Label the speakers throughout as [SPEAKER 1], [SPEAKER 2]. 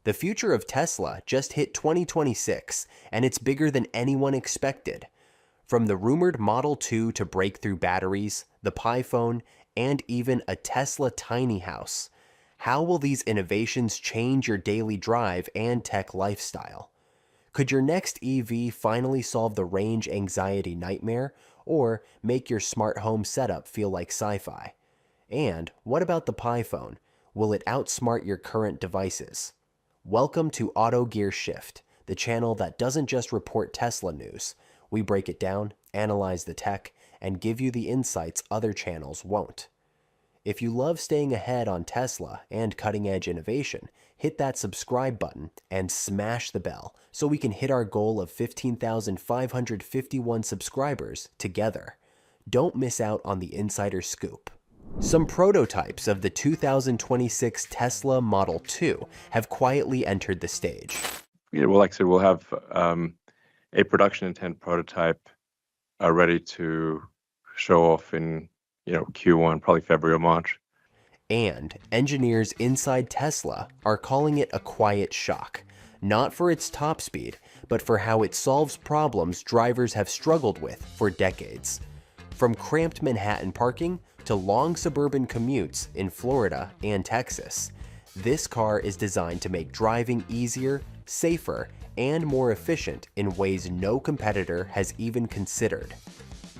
[SPEAKER 1] The future of Tesla just hit 2026, and it's bigger than anyone expected. From the rumored Model 2 to breakthrough batteries, the Pi phone, and even a Tesla tiny house. How will these innovations change your daily drive and tech lifestyle? Could your next EV finally solve the range anxiety nightmare, or make your smart home setup feel like sci-fi? And what about the Pi phone? Will it outsmart your current devices? Welcome to Autogearshift, the channel that doesn't just report Tesla news. We break it down, analyze the tech, and give you the insights other channels won't. If you love staying ahead on Tesla and cutting-edge innovation, hit that subscribe button and smash the bell so we can hit our goal of 15,551 subscribers together. Don't miss out on the insider scoop. Some prototypes of the 2026 Tesla Model 2 have quietly entered the stage.
[SPEAKER 2] Yeah, well, like I said, we'll have a production intent prototype ready to show off in Q1, probably February or March.
[SPEAKER 1] And engineers inside Tesla are calling it a quiet shock, not for its top speed, but for how it solves problems drivers have struggled with for decades. From cramped Manhattan parking to long suburban commutes in Florida and Texas, this car is designed to make driving easier, safer, and more efficient in ways no competitor has even considered.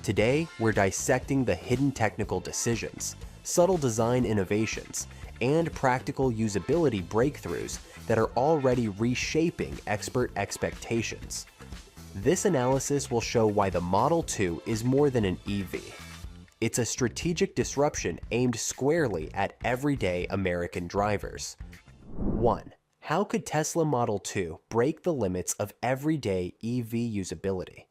[SPEAKER 1] Today, we're dissecting the hidden technical decisions, subtle design innovations, and practical usability breakthroughs that are already reshaping expert expectations. This analysis will show why the Model 2 is more than an EV. It's a strategic disruption aimed squarely at everyday American drivers. 1. How could Tesla Model 2 break the limits of everyday EV usability?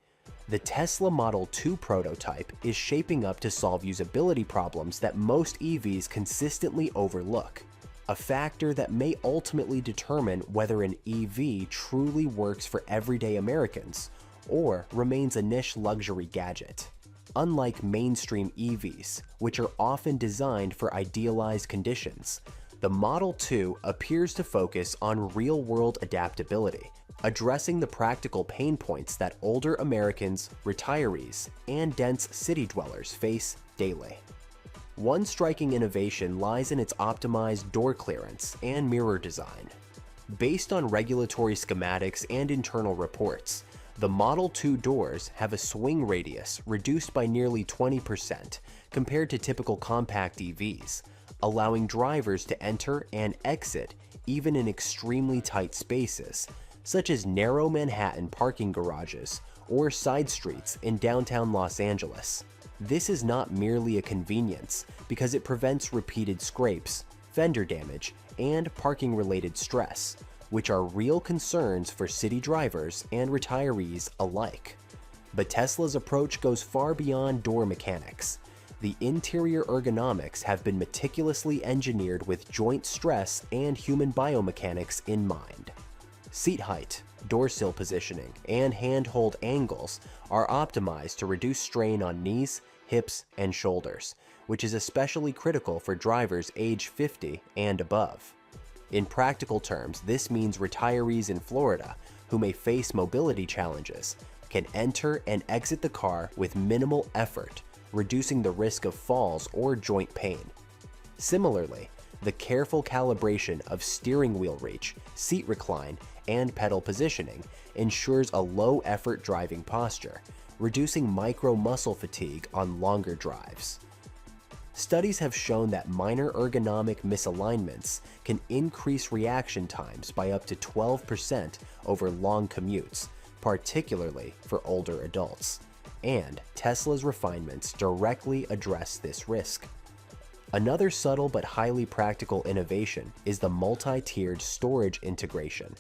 [SPEAKER 1] The Tesla Model 2 prototype is shaping up to solve usability problems that most EVs consistently overlook, a factor that may ultimately determine whether an EV truly works for everyday Americans or remains a niche luxury gadget. Unlike mainstream EVs, which are often designed for idealized conditions, the Model 2 appears to focus on real-world adaptability, addressing the practical pain points that older Americans, retirees, and dense city dwellers face daily. One striking innovation lies in its optimized door clearance and mirror design. Based on regulatory schematics and internal reports, the Model 2 doors have a swing radius reduced by nearly 20% compared to typical compact EVs, allowing drivers to enter and exit even in extremely tight spaces, such as narrow Manhattan parking garages or side streets in downtown Los Angeles. This is not merely a convenience because it prevents repeated scrapes, fender damage, and parking-related stress, which are real concerns for city drivers and retirees alike. But Tesla's approach goes far beyond door mechanics. The interior ergonomics have been meticulously engineered with joint stress and human biomechanics in mind. Seat height, door sill positioning, and handhold angles are optimized to reduce strain on knees, hips, and shoulders, which is especially critical for drivers age 50 and above. In practical terms, this means retirees in Florida who may face mobility challenges can enter and exit the car with minimal effort, reducing the risk of falls or joint pain. Similarly, the careful calibration of steering wheel reach, seat recline, and pedal positioning ensures a low-effort driving posture, reducing micro muscle fatigue on longer drives. Studies have shown that minor ergonomic misalignments can increase reaction times by up to 12% over long commutes, particularly for older adults. And Tesla's refinements directly address this risk. Another subtle but highly practical innovation is the multi-tiered storage integration.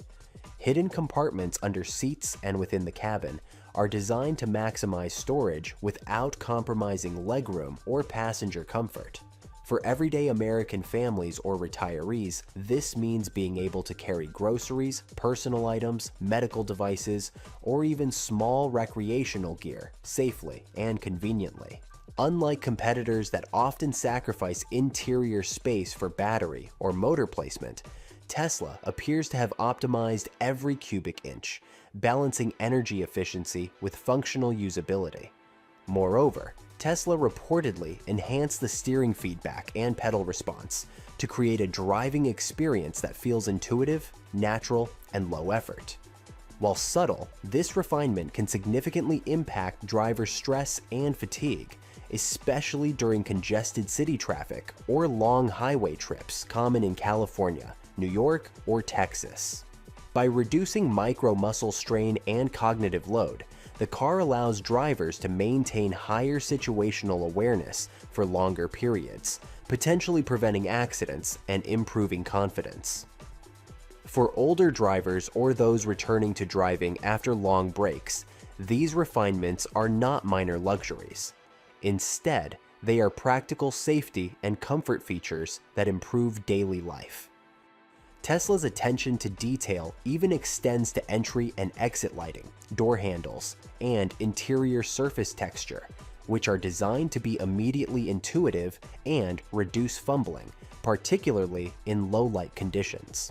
[SPEAKER 1] Hidden compartments under seats and within the cabin are designed to maximize storage without compromising legroom or passenger comfort. For everyday American families or retirees, this means being able to carry groceries, personal items, medical devices, or even small recreational gear safely and conveniently. Unlike competitors that often sacrifice interior space for battery or motor placement, Tesla appears to have optimized every cubic inch, balancing energy efficiency with functional usability. Moreover, Tesla reportedly enhanced the steering feedback and pedal response to create a driving experience that feels intuitive, natural, and low effort. While subtle, this refinement can significantly impact driver stress and fatigue, especially during congested city traffic or long highway trips common in California, New York, or Texas. By reducing micro-muscle strain and cognitive load, the car allows drivers to maintain higher situational awareness for longer periods, potentially preventing accidents and improving confidence. For older drivers or those returning to driving after long breaks, these refinements are not minor luxuries. Instead, they are practical safety and comfort features that improve daily life. Tesla's attention to detail even extends to entry and exit lighting, door handles, and interior surface texture, which are designed to be immediately intuitive and reduce fumbling, particularly in low-light conditions.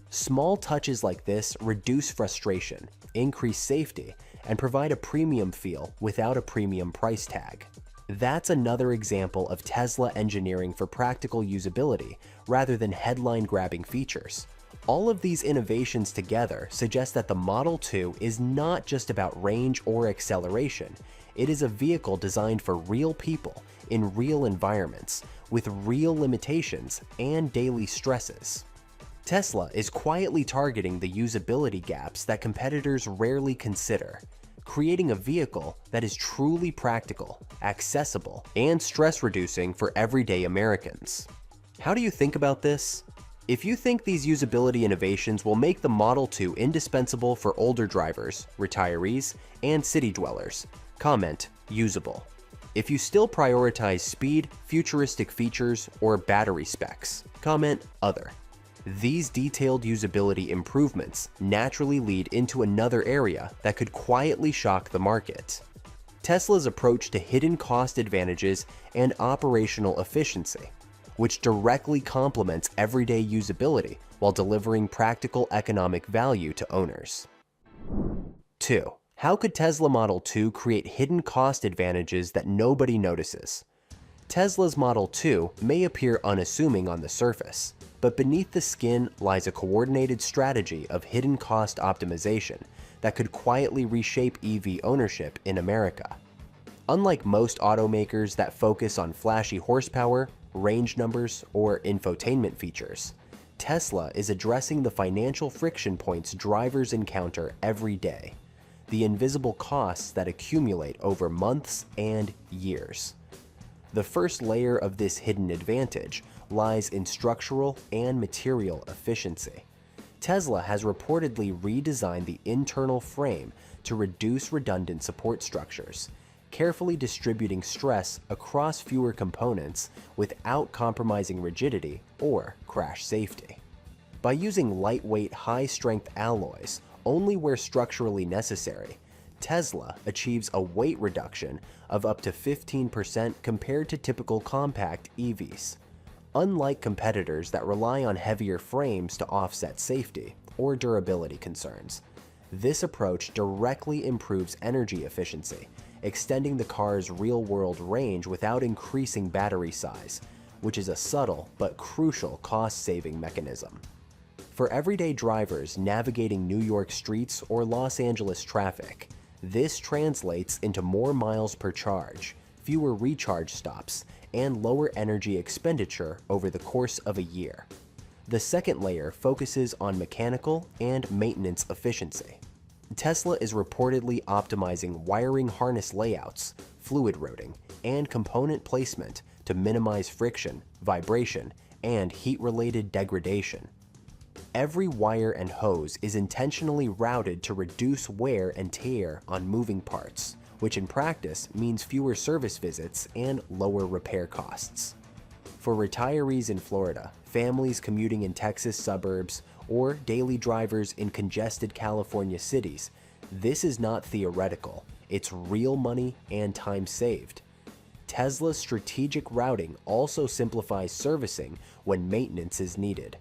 [SPEAKER 1] Small touches like this reduce frustration, increase safety, and provide a premium feel without a premium price tag. That's another example of Tesla engineering for practical usability rather than headline-grabbing features. All of these innovations together suggest that the Model 2 is not just about range or acceleration. It is a vehicle designed for real people in real environments with real limitations and daily stresses. Tesla is quietly targeting the usability gaps that competitors rarely consider, creating a vehicle that is truly practical, accessible, and stress-reducing for everyday Americans. How do you think about this? If you think these usability innovations will make the Model 2 indispensable for older drivers, retirees, and city dwellers, comment usable. If you still prioritize speed, futuristic features, or battery specs, comment other. These detailed usability improvements naturally lead into another area that could quietly shock the market. Tesla's approach to hidden cost advantages and operational efficiency, which directly complements everyday usability while delivering practical economic value to owners. 2. How could Tesla Model 2 create hidden cost advantages that nobody notices? Tesla's Model 2 may appear unassuming on the surface, but beneath the skin lies a coordinated strategy of hidden cost optimization that could quietly reshape EV ownership in America. Unlike most automakers that focus on flashy horsepower, range numbers, or infotainment features, Tesla is addressing the financial friction points drivers encounter every day, the invisible costs that accumulate over months and years. The first layer of this hidden advantage lies in structural and material efficiency. Tesla has reportedly redesigned the internal frame to reduce redundant support structures, carefully distributing stress across fewer components without compromising rigidity or crash safety. By using lightweight, high-strength alloys only where structurally necessary, Tesla achieves a weight reduction of up to 15% compared to typical compact EVs. Unlike competitors that rely on heavier frames to offset safety or durability concerns, this approach directly improves energy efficiency, extending the car's real-world range without increasing battery size, which is a subtle but crucial cost-saving mechanism. For everyday drivers navigating New York streets or Los Angeles traffic, this translates into more miles per charge, fewer recharge stops, and lower energy expenditure over the course of a year. The second layer focuses on mechanical and maintenance efficiency. Tesla is reportedly optimizing wiring harness layouts, fluid routing, and component placement to minimize friction, vibration, and heat-related degradation. Every wire and hose is intentionally routed to reduce wear and tear on moving parts, which in practice means fewer service visits and lower repair costs. For retirees in Florida, families commuting in Texas suburbs, or daily drivers in congested California cities, this is not theoretical, it's real money and time saved. Tesla's strategic routing also simplifies servicing when maintenance is needed.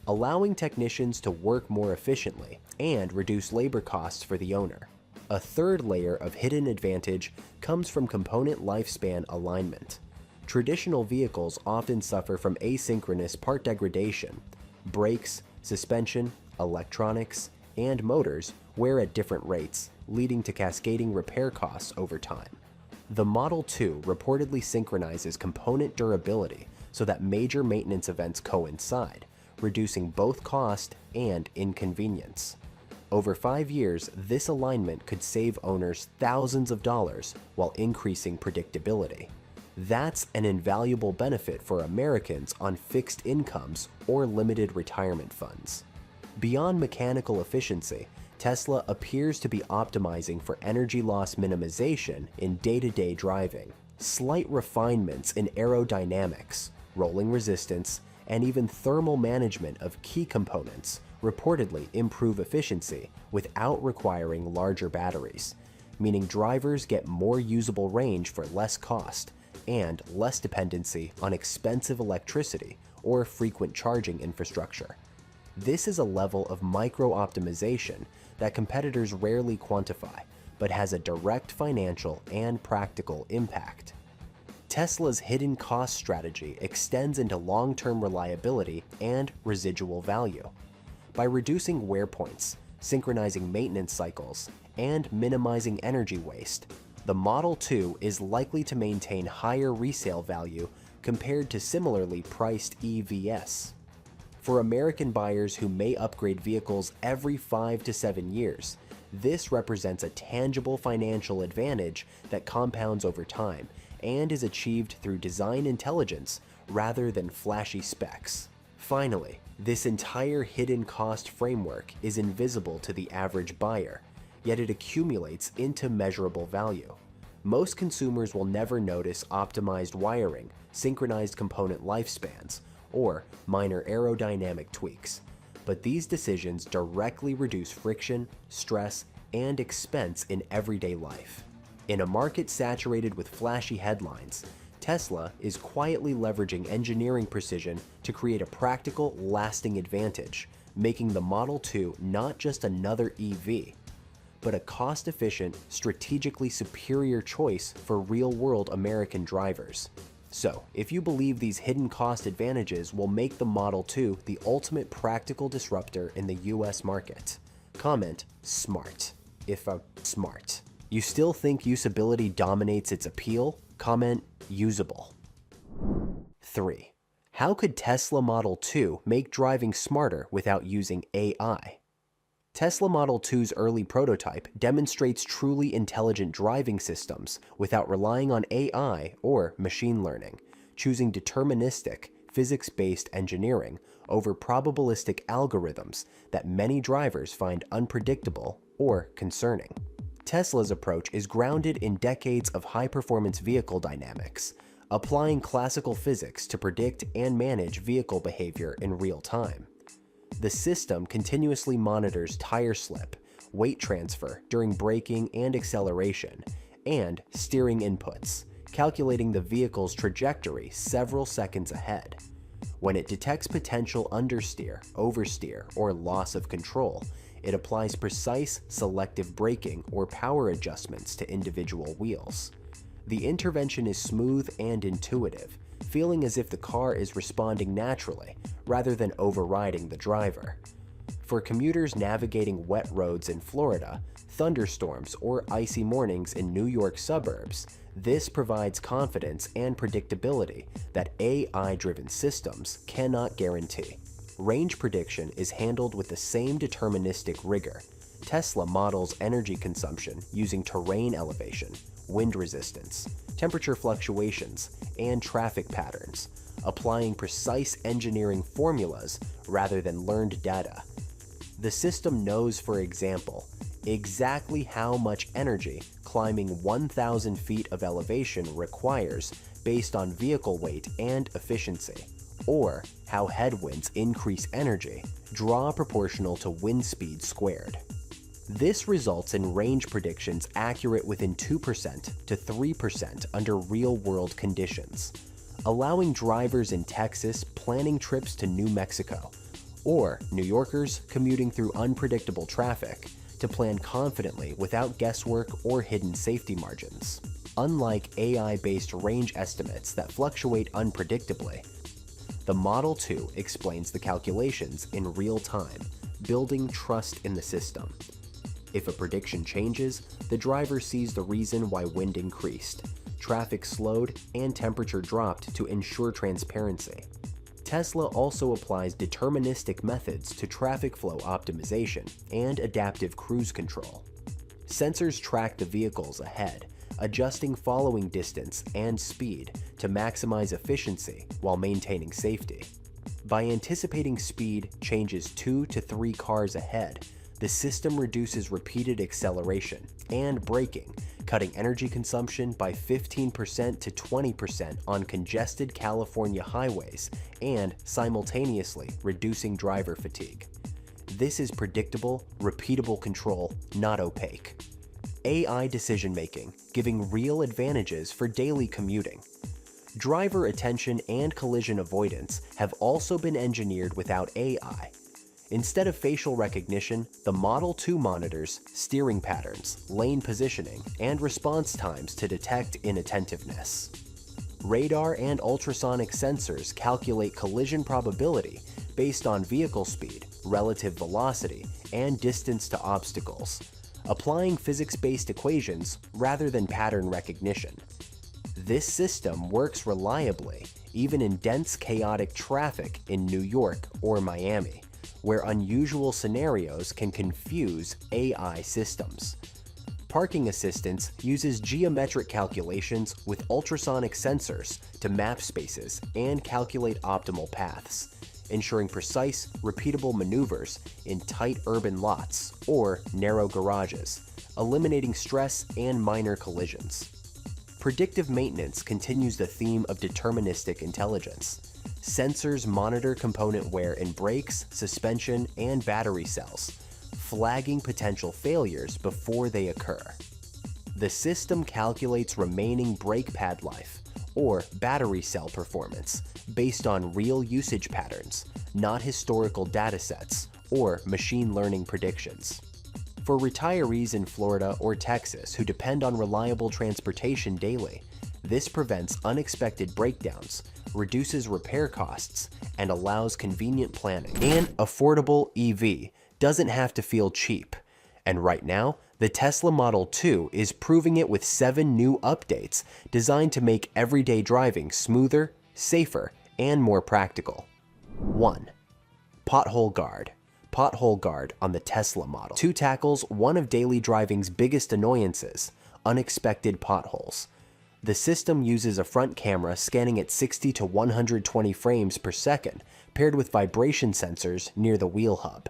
[SPEAKER 1] allowing technicians to work more efficiently and reduce labor costs for the owner. A third layer of hidden advantage comes from component lifespan alignment. Traditional vehicles often suffer from asynchronous part degradation. Brakes, suspension, electronics, and motors wear at different rates, leading to cascading repair costs over time. The Model 2 reportedly synchronizes component durability so that major maintenance events coincide, reducing both cost and inconvenience. Over 5 years, this alignment could save owners thousands of dollars while increasing predictability. That's an invaluable benefit for Americans on fixed incomes or limited retirement funds. Beyond mechanical efficiency, Tesla appears to be optimizing for energy loss minimization in day-to-day driving. Slight refinements in aerodynamics, rolling resistance, and even thermal management of key components reportedly improve efficiency without requiring larger batteries, meaning drivers get more usable range for less cost and less dependency on expensive electricity or frequent charging infrastructure. This is a level of micro-optimization that competitors rarely quantify, but has a direct financial and practical impact. Tesla's hidden cost strategy extends into long-term reliability and residual value. By reducing wear points, synchronizing maintenance cycles, and minimizing energy waste, the Model 2 is likely to maintain higher resale value compared to similarly priced EVs. For American buyers who may upgrade vehicles every 5 to 7 years, this represents a tangible financial advantage that compounds over time and is achieved through design intelligence rather than flashy specs. Finally, this entire hidden cost framework is invisible to the average buyer, yet it accumulates into measurable value. Most consumers will never notice optimized wiring, synchronized component lifespans, or minor aerodynamic tweaks, but these decisions directly reduce friction, stress, and expense in everyday life. In a market saturated with flashy headlines, Tesla is quietly leveraging engineering precision to create a practical, lasting advantage, making the Model 2 not just another EV, but a cost-efficient, strategically superior choice for real-world American drivers. So, if you believe these hidden cost advantages will make the Model 2 the ultimate practical disruptor in the US market, comment SMART, if smart. You still think usability dominates its appeal? Comment usable. 3. How could Tesla Model 2 make driving smarter without using AI? Tesla Model 2's early prototype demonstrates truly intelligent driving systems without relying on AI or machine learning, choosing deterministic, physics-based engineering over probabilistic algorithms that many drivers find unpredictable or concerning. Tesla's approach is grounded in decades of high-performance vehicle dynamics, applying classical physics to predict and manage vehicle behavior in real time. The system continuously monitors tire slip, weight transfer during braking and acceleration, and steering inputs, calculating the vehicle's trajectory several seconds ahead. When it detects potential understeer, oversteer, or loss of control, it applies precise selective braking or power adjustments to individual wheels. The intervention is smooth and intuitive, feeling as if the car is responding naturally rather than overriding the driver. For commuters navigating wet roads in Florida, thunderstorms, or icy mornings in New York suburbs, this provides confidence and predictability that AI-driven systems cannot guarantee. Range prediction is handled with the same deterministic rigor. Tesla models energy consumption using terrain elevation, wind resistance, temperature fluctuations, and traffic patterns, applying precise engineering formulas rather than learned data. The system knows, for example, exactly how much energy climbing 1,000 feet of elevation requires based on vehicle weight and efficiency, or how headwinds increase energy, draw proportional to wind speed squared. This results in range predictions accurate within 2% to 3% under real-world conditions, allowing drivers in Texas planning trips to New Mexico, or New Yorkers commuting through unpredictable traffic to plan confidently without guesswork or hidden safety margins. Unlike AI-based range estimates that fluctuate unpredictably, the Model 2 explains the calculations in real time, building trust in the system. If a prediction changes, the driver sees the reason why wind increased, traffic slowed, and temperature dropped to ensure transparency. Tesla also applies deterministic methods to traffic flow optimization and adaptive cruise control. Sensors track the vehicles ahead, adjusting following distance and speed to maximize efficiency while maintaining safety. By anticipating speed changes 2 to 3 cars ahead, the system reduces repeated acceleration and braking, cutting energy consumption by 15% to 20% on congested California highways and simultaneously reducing driver fatigue. This is predictable, repeatable control, not opaque. AI decision-making, giving real advantages for daily commuting. Driver attention and collision avoidance have also been engineered without AI. Instead of facial recognition, the Model 2 monitors steering patterns, lane positioning, and response times to detect inattentiveness. Radar and ultrasonic sensors calculate collision probability based on vehicle speed, relative velocity, and distance to obstacles, applying physics-based equations rather than pattern recognition. This system works reliably even in dense, chaotic traffic in New York or Miami, where unusual scenarios can confuse AI systems. Parking assistance uses geometric calculations with ultrasonic sensors to map spaces and calculate optimal paths, ensuring precise, repeatable maneuvers in tight urban lots or narrow garages, eliminating stress and minor collisions. Predictive maintenance continues the theme of deterministic intelligence. Sensors monitor component wear in brakes, suspension, and battery cells, flagging potential failures before they occur. The system calculates remaining brake pad life, or battery cell performance, based on real usage patterns, not historical datasets or machine learning predictions. For retirees in Florida or Texas who depend on reliable transportation daily, this prevents unexpected breakdowns, reduces repair costs, and allows convenient planning. An affordable EV doesn't have to feel cheap. And right now, the Tesla Model 2 is proving it with 7 new updates designed to make everyday driving smoother, safer, and more practical. 1. Pothole Guard. Pothole Guard on the Tesla Model 2 tackles one of daily driving's biggest annoyances, unexpected potholes. The system uses a front camera scanning at 60 to 120 frames per second, paired with vibration sensors near the wheel hub.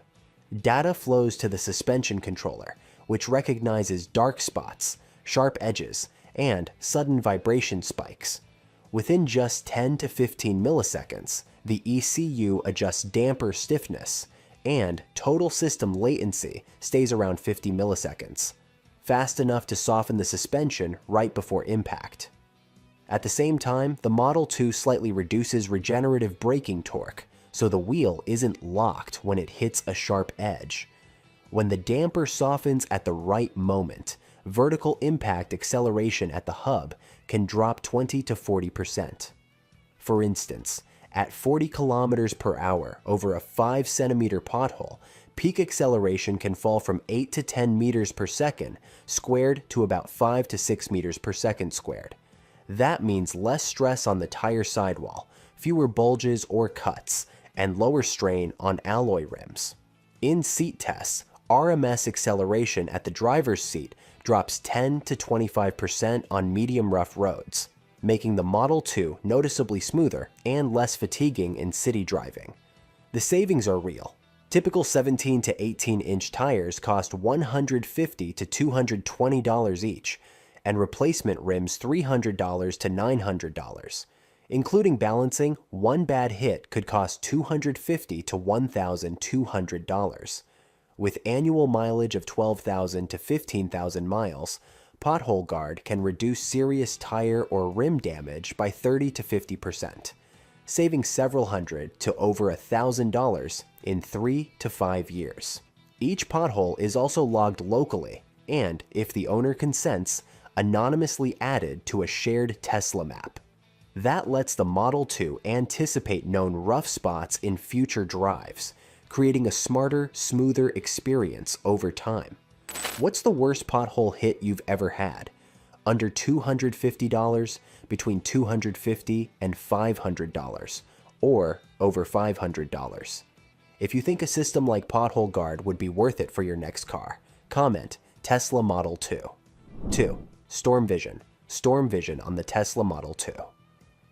[SPEAKER 1] Data flows to the suspension controller, which recognizes dark spots, sharp edges, and sudden vibration spikes. Within just 10 to 15 milliseconds, the ECU adjusts damper stiffness, and total system latency stays around 50 milliseconds. Fast enough to soften the suspension right before impact. At the same time, the Model 2 slightly reduces regenerative braking torque, so the wheel isn't locked when it hits a sharp edge. When the damper softens at the right moment, vertical impact acceleration at the hub can drop 20 to 40%. For instance, at 40 kilometers per hour over a 5-centimeter pothole, peak acceleration can fall from 8 to 10 meters per second squared to about 5 to 6 meters per second squared. That means less stress on the tire sidewall, fewer bulges or cuts, and lower strain on alloy rims. In seat tests, RMS acceleration at the driver's seat drops 10 to 25% on medium rough roads, making the Model 2 noticeably smoother and less fatiguing in city driving. The savings are real. Typical 17 to 18-inch tires cost $150 to $220 each, and replacement rims $300 to $900. Including balancing, one bad hit could cost $250 to $1,200. With annual mileage of 12,000 to 15,000 miles, Pothole Guard can reduce serious tire or rim damage by 30 to 50%. saving several hundred to over $1,000 in 3 to 5 years. Each pothole is also logged locally and, if the owner consents, anonymously added to a shared Tesla map. That lets the Model 2 anticipate known rough spots in future drives, creating a smarter, smoother experience over time. What's the worst pothole hit you've ever had? Under $250, between $250 and $500, or over $500. If you think a system like Pothole Guard would be worth it for your next car, comment Tesla Model 2. 2. Storm Vision. Storm Vision on the Tesla Model 2.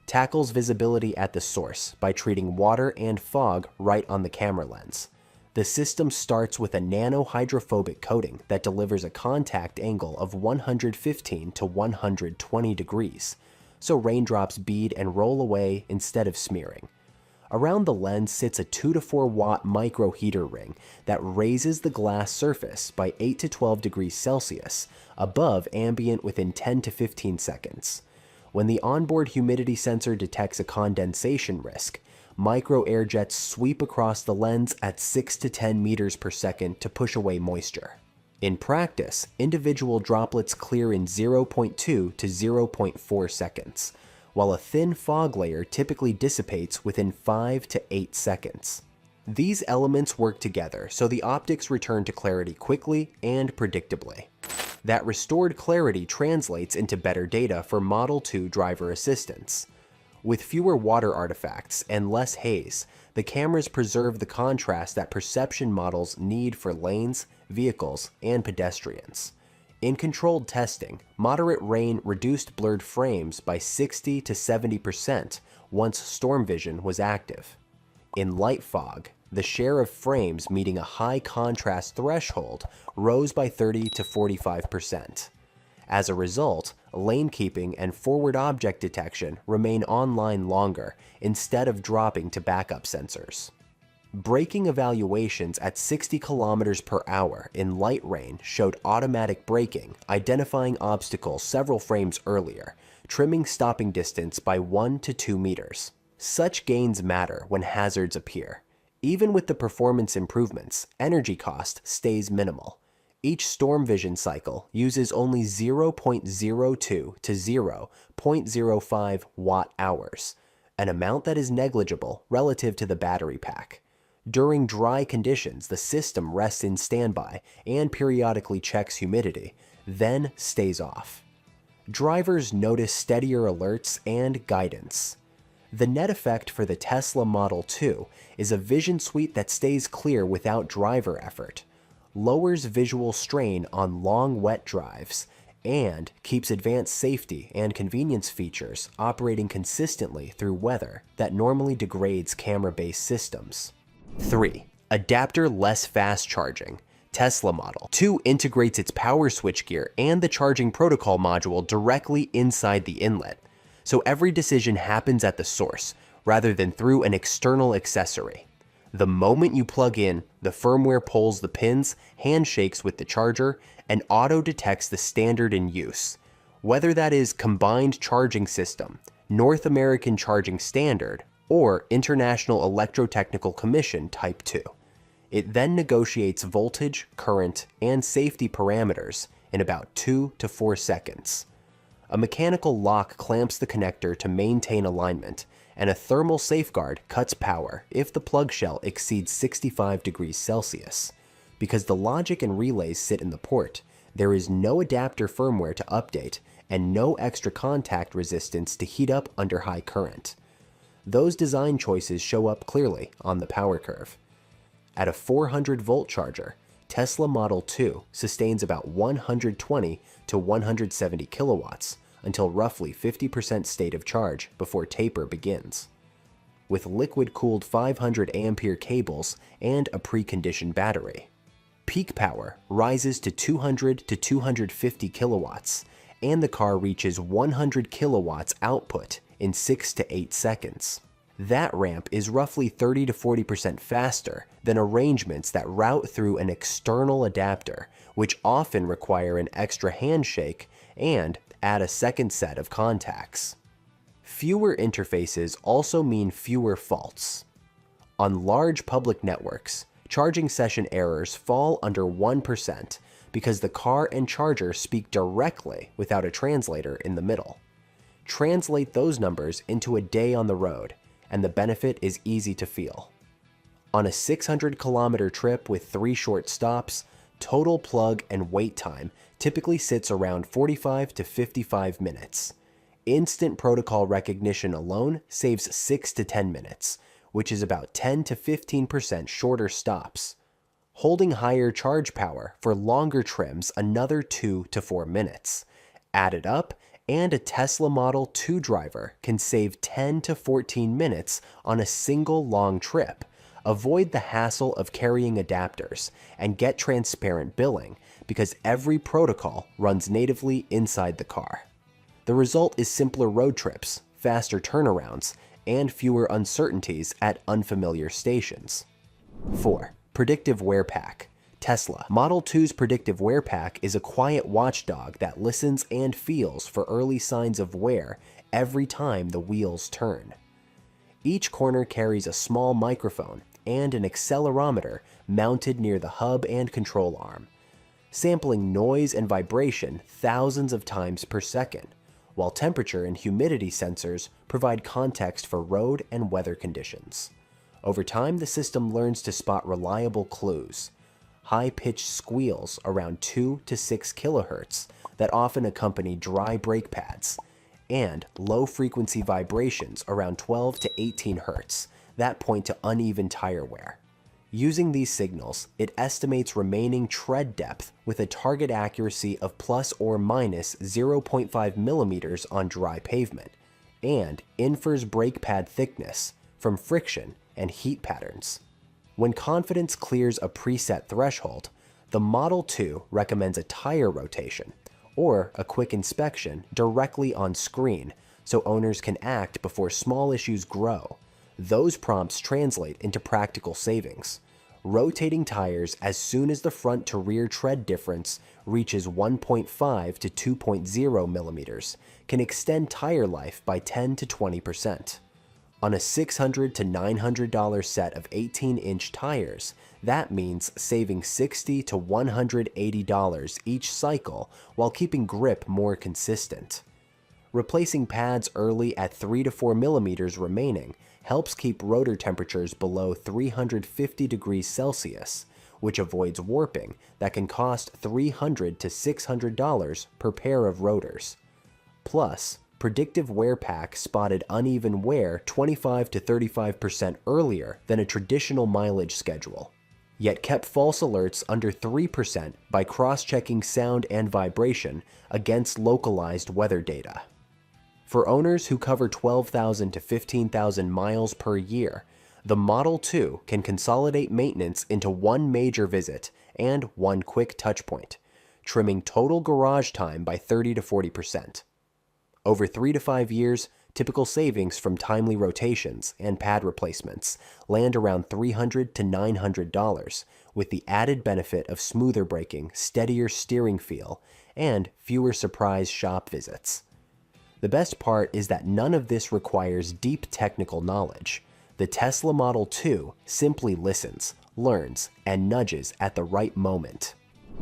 [SPEAKER 1] Tackles visibility at the source by treating water and fog right on the camera lens. The system starts with a nano-hydrophobic coating that delivers a contact angle of 115 to 120 degrees, so raindrops bead and roll away instead of smearing. Around the lens sits a 2 to 4 watt micro heater ring that raises the glass surface by 8 to 12 degrees Celsius above ambient within 10 to 15 seconds. When the onboard humidity sensor detects a condensation risk, micro air jets sweep across the lens at 6 to 10 meters per second to push away moisture. In practice, individual droplets clear in 0.2 to 0.4 seconds, while a thin fog layer typically dissipates within 5 to 8 seconds. These elements work together so the optics return to clarity quickly and predictably. That restored clarity translates into better data for Model 2 driver assistance. With fewer water artifacts and less haze, the cameras preserve the contrast that perception models need for lanes, vehicles, and pedestrians. In controlled testing, moderate rain reduced blurred frames by 60 to 70% once Storm Vision was active. In light fog, the share of frames meeting a high contrast threshold rose by 30 to 45%. As a result, lane keeping and forward object detection remain online longer instead of dropping to backup sensors. Braking evaluations at 60 kilometers per hour in light rain showed automatic braking, identifying obstacles several frames earlier, trimming stopping distance by 1 to 2 meters. Such gains matter when hazards appear. Even with the performance improvements, energy cost stays minimal. Each Storm Vision cycle uses only 0.02 to 0.05 watt-hours, an amount that is negligible relative to the battery pack. During dry conditions, the system rests in standby and periodically checks humidity, then stays off. Drivers notice steadier alerts and guidance. The net effect for the Tesla Model 2 is a vision suite that stays clear without driver effort, lowers visual strain on long wet drives, and keeps advanced safety and convenience features operating consistently through weather that normally degrades camera-based systems. 3. Adapter-less fast charging. Tesla Model 2 integrates its power switchgear and the charging protocol module directly inside the inlet, so every decision happens at the source rather than through an external accessory. The moment you plug in, the firmware pulls the pins, handshakes with the charger, and auto-detects the standard in use. Whether that is Combined Charging System, North American Charging Standard, or International Electrotechnical Commission Type 2. It then negotiates voltage, current, and safety parameters in about 2 to 4 seconds. A mechanical lock clamps the connector to maintain alignment, and a thermal safeguard cuts power if the plug shell exceeds 65 degrees Celsius. Because the logic and relays sit in the port, there is no adapter firmware to update and no extra contact resistance to heat up under high current. Those design choices show up clearly on the power curve. At a 400-volt charger, Tesla Model 2 sustains about 120 to 170 kilowatts until roughly 50% state of charge before taper begins. With liquid-cooled 500 ampere cables and a preconditioned battery, peak power rises to 200 to 250 kilowatts, and the car reaches 100 kilowatts output in 6 to 8 seconds. That ramp is roughly 30 to 40% faster than arrangements that route through an external adapter, which often require an extra handshake and add a second set of contacts. Fewer interfaces also mean fewer faults. On large public networks, charging session errors fall under 1% because the car and charger speak directly without a translator in the middle. Translate those numbers into a day on the road, and the benefit is easy to feel. On a 600-kilometer trip with 3 short stops, total plug and wait time typically sits around 45 to 55 minutes. Instant protocol recognition alone saves 6 to 10 minutes, which is about 10 to 15% shorter stops. Holding higher charge power for longer trims another 2 to 4 minutes. Add it up, and a Tesla Model 2 driver can save 10 to 14 minutes on a single long trip. Avoid the hassle of carrying adapters and get transparent billing because every protocol runs natively inside the car. The result is simpler road trips, faster turnarounds, and fewer uncertainties at unfamiliar stations. 4. Predictive Wear Pack. Tesla Model 2's Predictive Wear Pack is a quiet watchdog that listens and feels for early signs of wear every time the wheels turn. Each corner carries a small microphone and an accelerometer mounted near the hub and control arm, sampling noise and vibration thousands of times per second, while temperature and humidity sensors provide context for road and weather conditions. Over time, the system learns to spot reliable clues, high-pitched squeals around 2 to 6 kilohertz that often accompany dry brake pads, and low-frequency vibrations around 12 to 18 hertz that point to uneven tire wear. Using these signals, it estimates remaining tread depth with a target accuracy of plus or minus 0.5 millimeters on dry pavement, and infers brake pad thickness from friction and heat patterns. When confidence clears a preset threshold, the Model 2 recommends a tire rotation or a quick inspection directly on screen so owners can act before small issues grow. Those prompts translate into practical savings. Rotating tires as soon as the front to rear tread difference reaches 1.5 to 2.0 millimeters can extend tire life by 10 to 20%. On a $600 to $900 set of 18-inch tires, that means saving $60 to $180 each cycle while keeping grip more consistent. Replacing pads early at 3 to 4 millimeters remaining helps keep rotor temperatures below 350 degrees Celsius, which avoids warping that can cost $300 to $600 per pair of rotors. Plus, Predictive Wear Pack spotted uneven wear 25 to 35% earlier than a traditional mileage schedule, yet kept false alerts under 3% by cross-checking sound and vibration against localized weather data. For owners who cover 12,000 to 15,000 miles per year, the Model 2 can consolidate maintenance into one major visit and one quick touchpoint, trimming total garage time by 30 to 40%. Over 3 to 5 years, typical savings from timely rotations and pad replacements land around $300 to $900, with the added benefit of smoother braking, steadier steering feel, and fewer surprise shop visits. The best part is that none of this requires deep technical knowledge. The Tesla Model 2 simply listens, learns, and nudges at the right moment.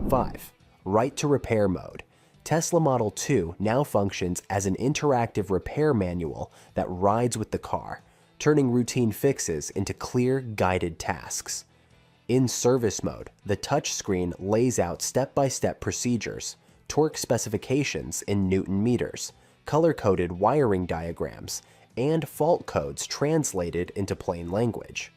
[SPEAKER 1] 5. Right to Repair Mode. Tesla Model 2 now functions as an interactive repair manual that rides with the car, turning routine fixes into clear, guided tasks. In service mode, the touchscreen lays out step-by-step procedures, torque specifications in Newton meters, color-coded wiring diagrams, and fault codes translated into plain language.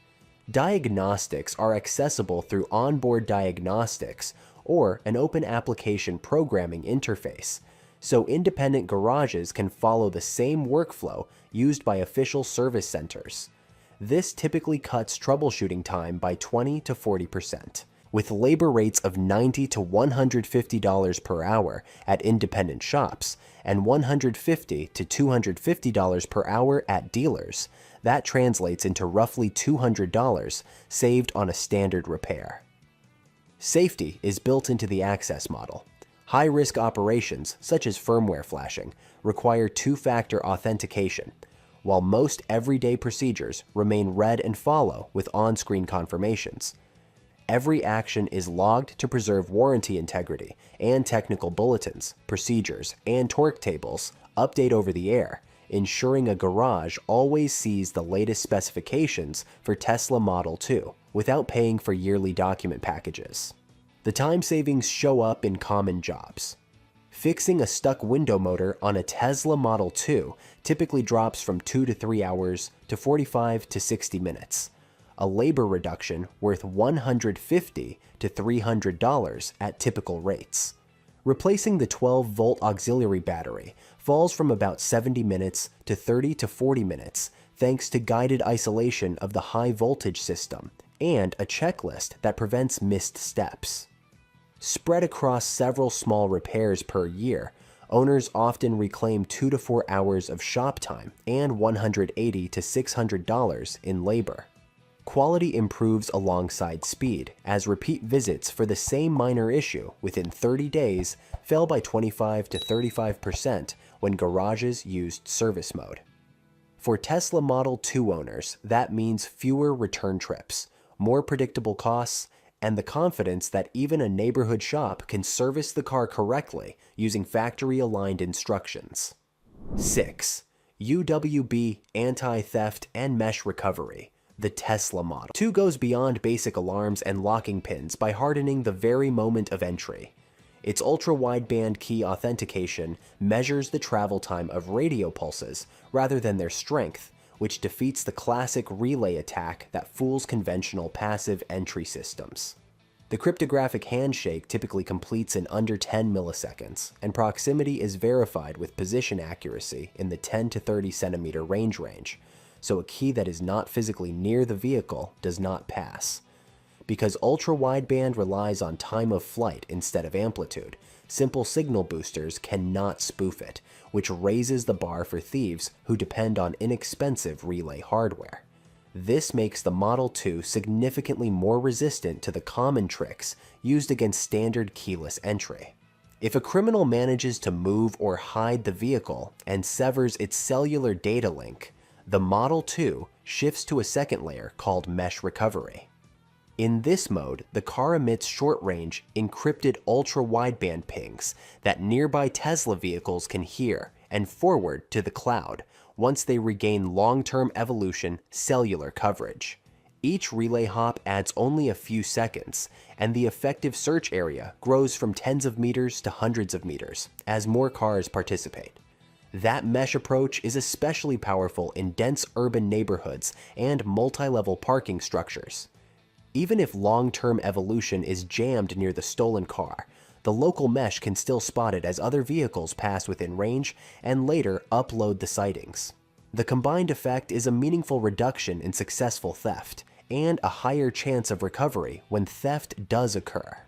[SPEAKER 1] Diagnostics are accessible through onboard diagnostics or an open application programming interface, so independent garages can follow the same workflow used by official service centers. This typically cuts troubleshooting time by 20 to 40%, with labor rates of $90 to $150 per hour at independent shops and $150 to $250 per hour at dealers. That translates into roughly $200 saved on a standard repair. Safety is built into the access model. High-risk operations, such as firmware flashing, require two-factor authentication, while most everyday procedures remain read and follow with on-screen confirmations. Every action is logged to preserve warranty integrity, and technical bulletins, procedures, and torque tables update over the air, ensuring a garage always sees the latest specifications for Tesla Model 2 without paying for yearly document packages. The time savings show up in common jobs. Fixing a stuck window motor on a Tesla Model 2 typically drops from 2 to 3 hours to 45 to 60 minutes, a labor reduction worth $150 to $300 at typical rates. Replacing the 12-volt auxiliary battery falls from about 70 minutes to 30 to 40 minutes thanks to guided isolation of the high-voltage system and a checklist that prevents missed steps. Spread across several small repairs per year, owners often reclaim 2 to 4 hours of shop time and $180 to $600 in labor. Quality improves alongside speed, as repeat visits for the same minor issue within 30 days fell by 25 to 35% when garages used service mode. For Tesla Model 2 owners, that means fewer return trips, more predictable costs, and the confidence that even a neighborhood shop can service the car correctly using factory-aligned instructions. 6. UWB Anti-Theft and Mesh Recovery. The Tesla Model 2 goes beyond basic alarms and locking pins by hardening the very moment of entry. Its ultra-wideband key authentication measures the travel time of radio pulses rather than their strength, which defeats the classic relay attack that fools conventional passive entry systems. The cryptographic handshake typically completes in under 10 milliseconds, and proximity is verified with position accuracy in the 10 to 30 centimeter range, so a key that is not physically near the vehicle does not pass. Because ultra-wideband relies on time of flight instead of amplitude, simple signal boosters cannot spoof it, which raises the bar for thieves who depend on inexpensive relay hardware. This makes the Model 2 significantly more resistant to the common tricks used against standard keyless entry. If a criminal manages to move or hide the vehicle and severs its cellular data link, the Model 2 shifts to a second layer called Mesh Recovery. In this mode, the car emits short-range, encrypted ultra-wideband pings that nearby Tesla vehicles can hear and forward to the cloud once they regain long-term evolution cellular coverage. Each relay hop adds only a few seconds, and the effective search area grows from tens of meters to hundreds of meters as more cars participate. That mesh approach is especially powerful in dense urban neighborhoods and multi-level parking structures. Even if long-term evolution is jammed near the stolen car, the local mesh can still spot it as other vehicles pass within range and later upload the sightings. The combined effect is a meaningful reduction in successful theft and a higher chance of recovery when theft does occur.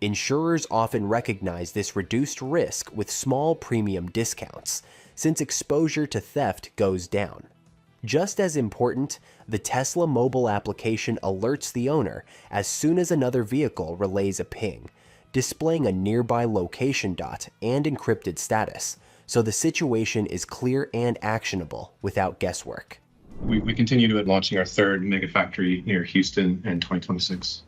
[SPEAKER 1] Insurers often recognize this reduced risk with small premium discounts, since exposure to theft goes down. Just as important, the Tesla mobile application alerts the owner as soon as another vehicle relays a ping, displaying a nearby location dot and encrypted status, so the situation is clear and actionable without guesswork.
[SPEAKER 3] We continue to launching our third mega factory near Houston in 2026.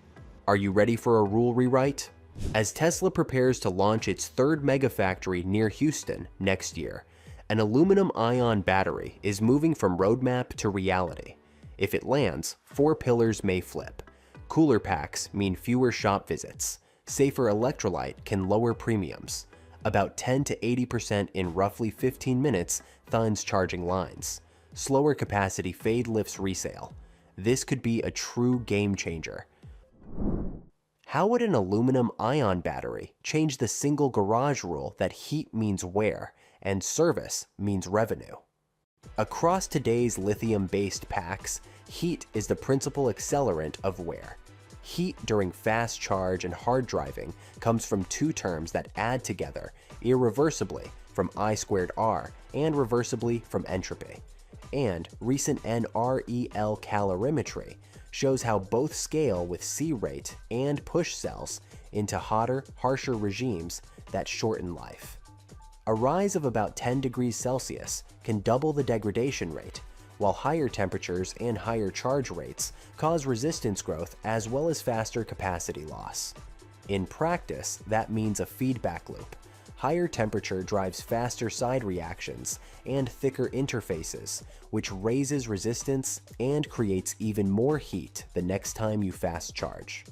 [SPEAKER 1] Are you ready for a rule rewrite? As Tesla prepares to launch its third mega factory near Houston next year, an aluminum-ion battery is moving from roadmap to reality. If it lands, 4 pillars may flip. Cooler packs mean fewer shop visits. Safer electrolyte can lower premiums. About 10 to 80% in roughly 15 minutes thins charging lines. Slower capacity fade lifts resale. This could be a true game changer. How would an aluminum-ion battery change the single garage rule that heat means wear and service means revenue? Across today's lithium-based packs, heat is the principal accelerant of wear. Heat during fast charge and hard driving comes from two terms that add together irreversibly from I²R and reversibly from entropy. And recent NREL calorimetry shows how both scale with C rate and push cells into hotter, harsher regimes that shorten life. A rise of about 10 degrees Celsius can double the degradation rate, while higher temperatures and higher charge rates cause resistance growth as well as faster capacity loss. In practice, that means a feedback loop. Higher temperature drives faster side reactions and thicker interfaces, which raises resistance and creates even more heat the next time you fast charge.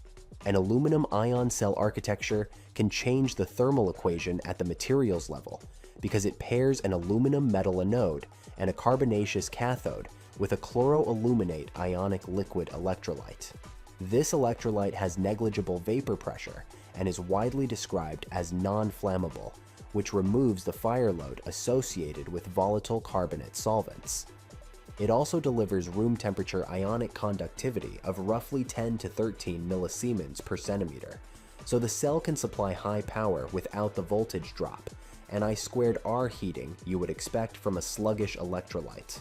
[SPEAKER 1] An aluminum ion cell architecture can change the thermal equation at the materials level because it pairs an aluminum metal anode and a carbonaceous cathode with a chloroaluminate ionic liquid electrolyte. This electrolyte has negligible vapor pressure and is widely described as non-flammable, which removes the fire load associated with volatile carbonate solvents. It also delivers room temperature ionic conductivity of roughly 10 to 13 millisiemens per centimeter, so the cell can supply high power without the voltage drop and I2R heating you would expect from a sluggish electrolyte.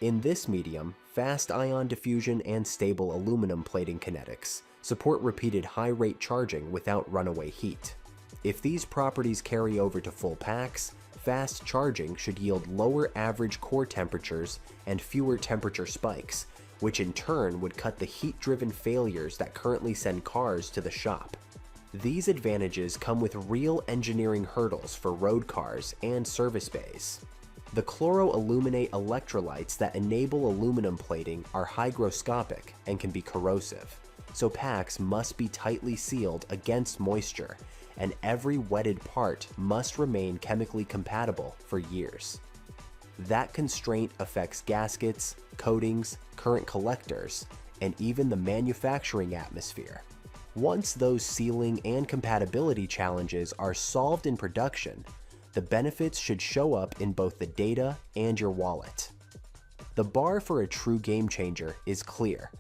[SPEAKER 1] In this medium, fast ion diffusion and stable aluminum plating kinetics support repeated high-rate charging without runaway heat. If these properties carry over to full packs, fast charging should yield lower average core temperatures and fewer temperature spikes, which in turn would cut the heat-driven failures that currently send cars to the shop. These advantages come with real engineering hurdles for road cars and service bays. The chloroaluminate electrolytes that enable aluminum plating are hygroscopic and can be corrosive, so packs must be tightly sealed against moisture, and every wetted part must remain chemically compatible for years. That constraint affects gaskets, coatings, current collectors, and even the manufacturing atmosphere. Once those sealing and compatibility challenges are solved in production, the benefits should show up in both the data and your wallet. The bar for a true game changer is clear.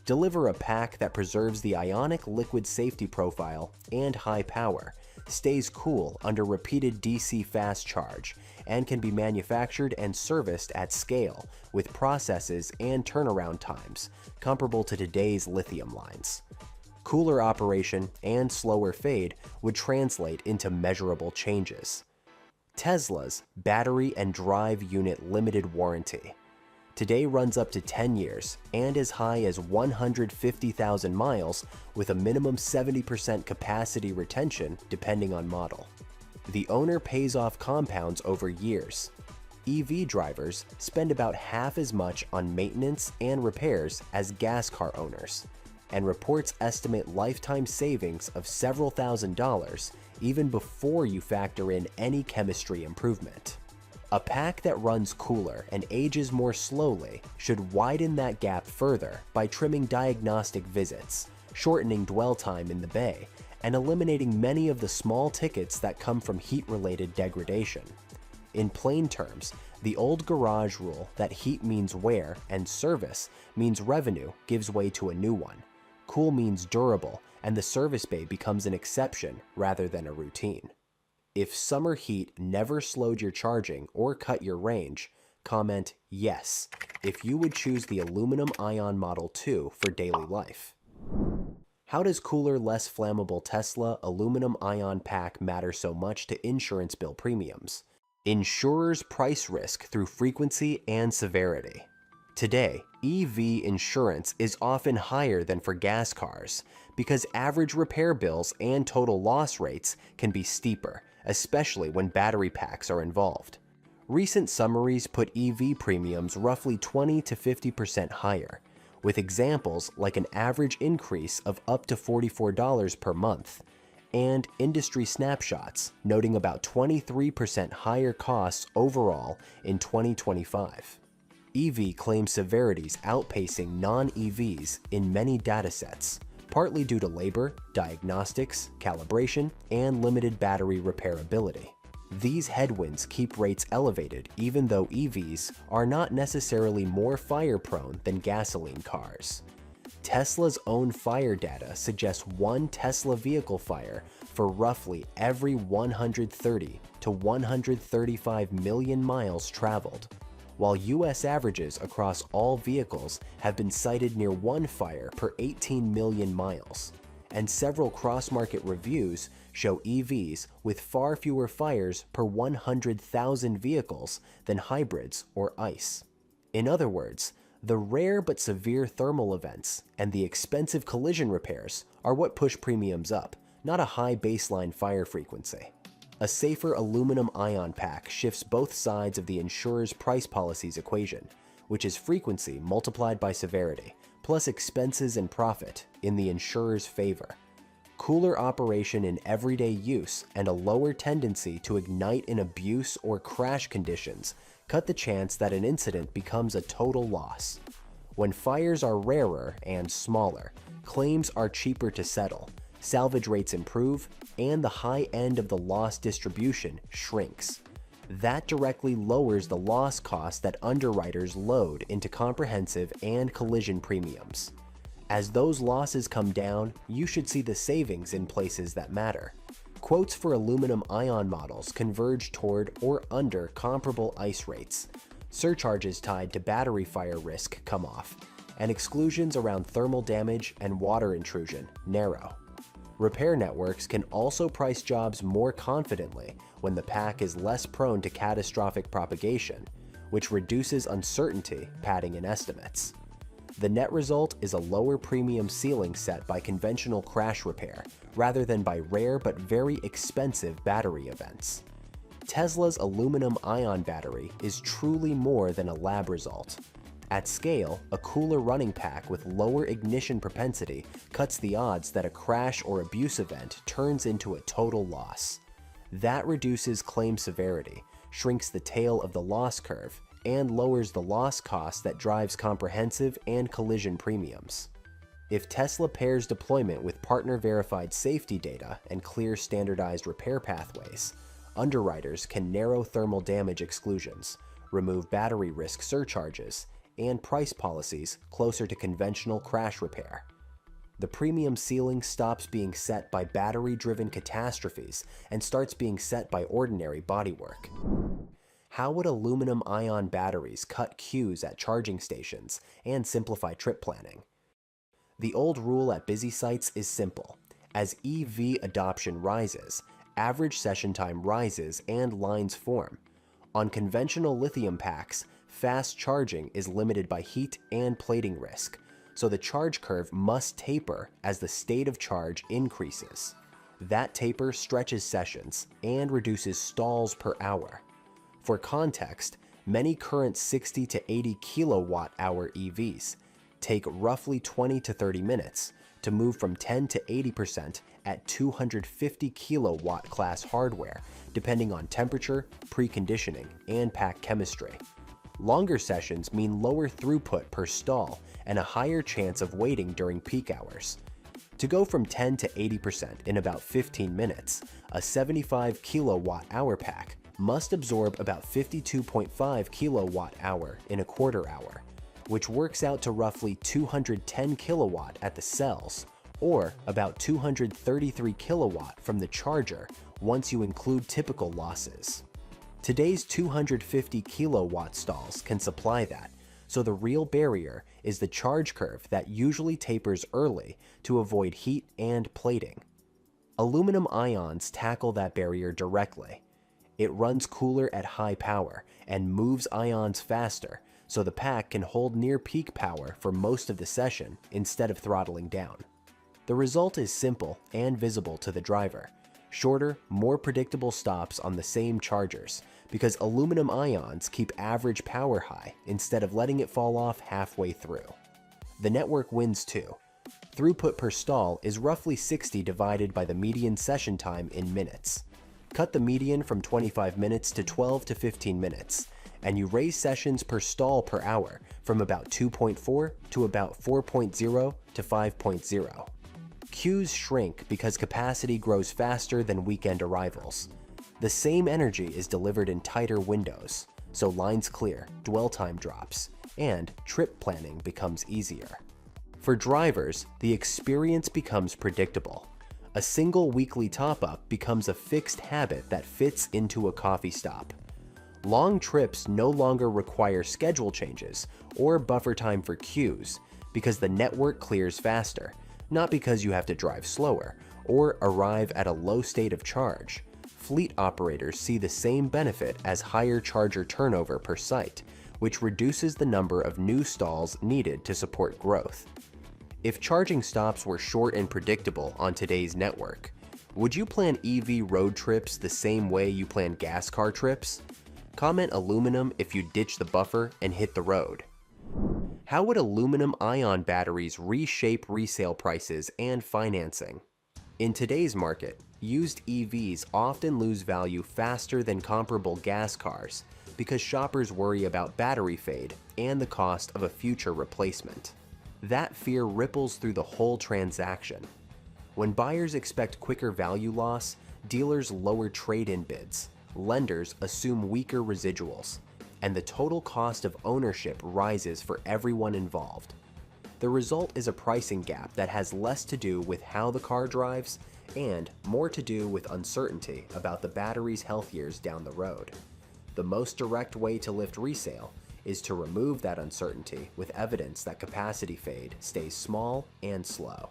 [SPEAKER 1] Deliver a pack that preserves the ionic liquid safety profile and high power, stays cool under repeated DC fast charge, and can be manufactured and serviced at scale with processes and turnaround times comparable to today's lithium lines. Cooler operation and slower fade would translate into measurable changes. Tesla's battery and drive unit limited warranty today runs up to 10 years and as high as 150,000 miles with a minimum 70% capacity retention depending on model. The owner pays off compounds over years. EV drivers spend about half as much on maintenance and repairs as gas car owners, and reports estimate lifetime savings of several $1,000s even before you factor in any chemistry improvement. A pack that runs cooler and ages more slowly should widen that gap further by trimming diagnostic visits, shortening dwell time in the bay, and eliminating many of the small tickets that come from heat-related degradation. In plain terms, the old garage rule that heat means wear and service means revenue gives way to a new one. Cool means durable, and the service bay becomes an exception rather than a routine. If summer heat never slowed your charging or cut your range, comment yes if you would choose the aluminum ion Model 2 for daily life. How does cooler, less flammable Tesla aluminum ion pack matter so much to insurance bill premiums? Insurers price risk through frequency and severity. Today, EV insurance is often higher than for gas cars because average repair bills and total loss rates can be steeper, especially when battery packs are involved. Recent summaries put EV premiums roughly 20 to 50% higher, with examples like an average increase of up to $44 per month, and industry snapshots noting about 23% higher costs overall in 2025. EV claim severities outpacing non-EVs in many datasets, partly due to labor, diagnostics, calibration, and limited battery repairability. These headwinds keep rates elevated even though EVs are not necessarily more fire-prone than gasoline cars. Tesla's own fire data suggests one Tesla vehicle fire for roughly every 130 to 135 million miles traveled, while US averages across all vehicles have been cited near one fire per 18 million miles, and several cross-market reviews show EVs with far fewer fires per 100,000 vehicles than hybrids or ICE. In other words, the rare but severe thermal events and the expensive collision repairs are what push premiums up, not a high baseline fire frequency. A safer aluminum ion pack shifts both sides of the insurer's price policy's equation, which is frequency multiplied by severity, plus expenses and profit in the insurer's favor. Cooler operation in everyday use and a lower tendency to ignite in abuse or crash conditions cut the chance that an incident becomes a total loss. When fires are rarer and smaller, claims are cheaper to settle, salvage rates improve, and the high end of the loss distribution shrinks. That directly lowers the loss cost that underwriters load into comprehensive and collision premiums. As those losses come down, you should see the savings in places that matter. Quotes for aluminum ion models converge toward or under comparable ICE rates. Surcharges tied to battery fire risk come off, and exclusions around thermal damage and water intrusion narrow. Repair networks can also price jobs more confidently when the pack is less prone to catastrophic propagation, which reduces uncertainty padding in estimates. The net result is a lower premium ceiling set by conventional crash repair rather than by rare but very expensive battery events. Tesla's aluminum ion battery is truly more than a lab result. At scale, a cooler running pack with lower ignition propensity cuts the odds that a crash or abuse event turns into a total loss. That reduces claim severity, shrinks the tail of the loss curve, and lowers the loss cost that drives comprehensive and collision premiums. If Tesla pairs deployment with partner-verified safety data and clear standardized repair pathways, underwriters can narrow thermal damage exclusions, remove battery risk surcharges, and price policies closer to conventional crash repair. The premium ceiling stops being set by battery-driven catastrophes and starts being set by ordinary bodywork. How would aluminum ion batteries cut queues at charging stations and simplify trip planning? The old rule at busy sites is simple. As EV adoption rises, average session time rises and lines form. On conventional lithium packs, fast charging is limited by heat and plating risk, so the charge curve must taper as the state of charge increases. That taper stretches sessions and reduces stalls per hour. For context, many current 60 to 80 kilowatt-hour EVs take roughly 20 to 30 minutes to move from 10 to 80% at 250 kilowatt class hardware, depending on temperature, preconditioning, and pack chemistry. Longer sessions mean lower throughput per stall and a higher chance of waiting during peak hours. To go from 10 to 80% in about 15 minutes, a 75 kilowatt-hour pack must absorb about 52.5 kilowatt-hour in a quarter hour, which works out to roughly 210 kilowatt at the cells, or about 233 kilowatt from the charger once you include typical losses. Today's 250 kilowatt stalls can supply that, so the real barrier is the charge curve that usually tapers early to avoid heat and plating. Aluminum ions tackle that barrier directly. It runs cooler at high power and moves ions faster, so the pack can hold near peak power for most of the session instead of throttling down. The result is simple and visible to the driver. Shorter, more predictable stops on the same chargers, because aluminum ions keep average power high instead of letting it fall off halfway through. The network wins too. Throughput per stall is roughly 60 divided by the median session time in minutes. Cut the median from 25 minutes to 12 to 15 minutes, and you raise sessions per stall per hour from about 2.4 to about 4.0 to 5.0. Queues shrink because capacity grows faster than weekend arrivals. The same energy is delivered in tighter windows, so lines clear, dwell time drops, and trip planning becomes easier. For drivers, the experience becomes predictable. A single weekly top-up becomes a fixed habit that fits into a coffee stop. Long trips no longer require schedule changes or buffer time for queues because the network clears faster, Not because you have to drive slower or arrive at a low state of charge. Fleet operators see the same benefit as higher charger turnover per site, which reduces the number of new stalls needed to support growth. If charging stops were short and predictable on today's network, would you plan EV road trips the same way you plan gas car trips? Comment aluminum if you ditch the buffer and hit the road. How would aluminum-ion batteries reshape resale prices and financing? In today's market, used EVs often lose value faster than comparable gas cars because shoppers worry about battery fade and the cost of a future replacement. That fear ripples through the whole transaction. When buyers expect quicker value loss, dealers lower trade-in bids, lenders assume weaker residuals, and the total cost of ownership rises for everyone involved. The result is a pricing gap that has less to do with how the car drives and more to do with uncertainty about the battery's health years down the road. The most direct way to lift resale is to remove that uncertainty with evidence that capacity fade stays small and slow.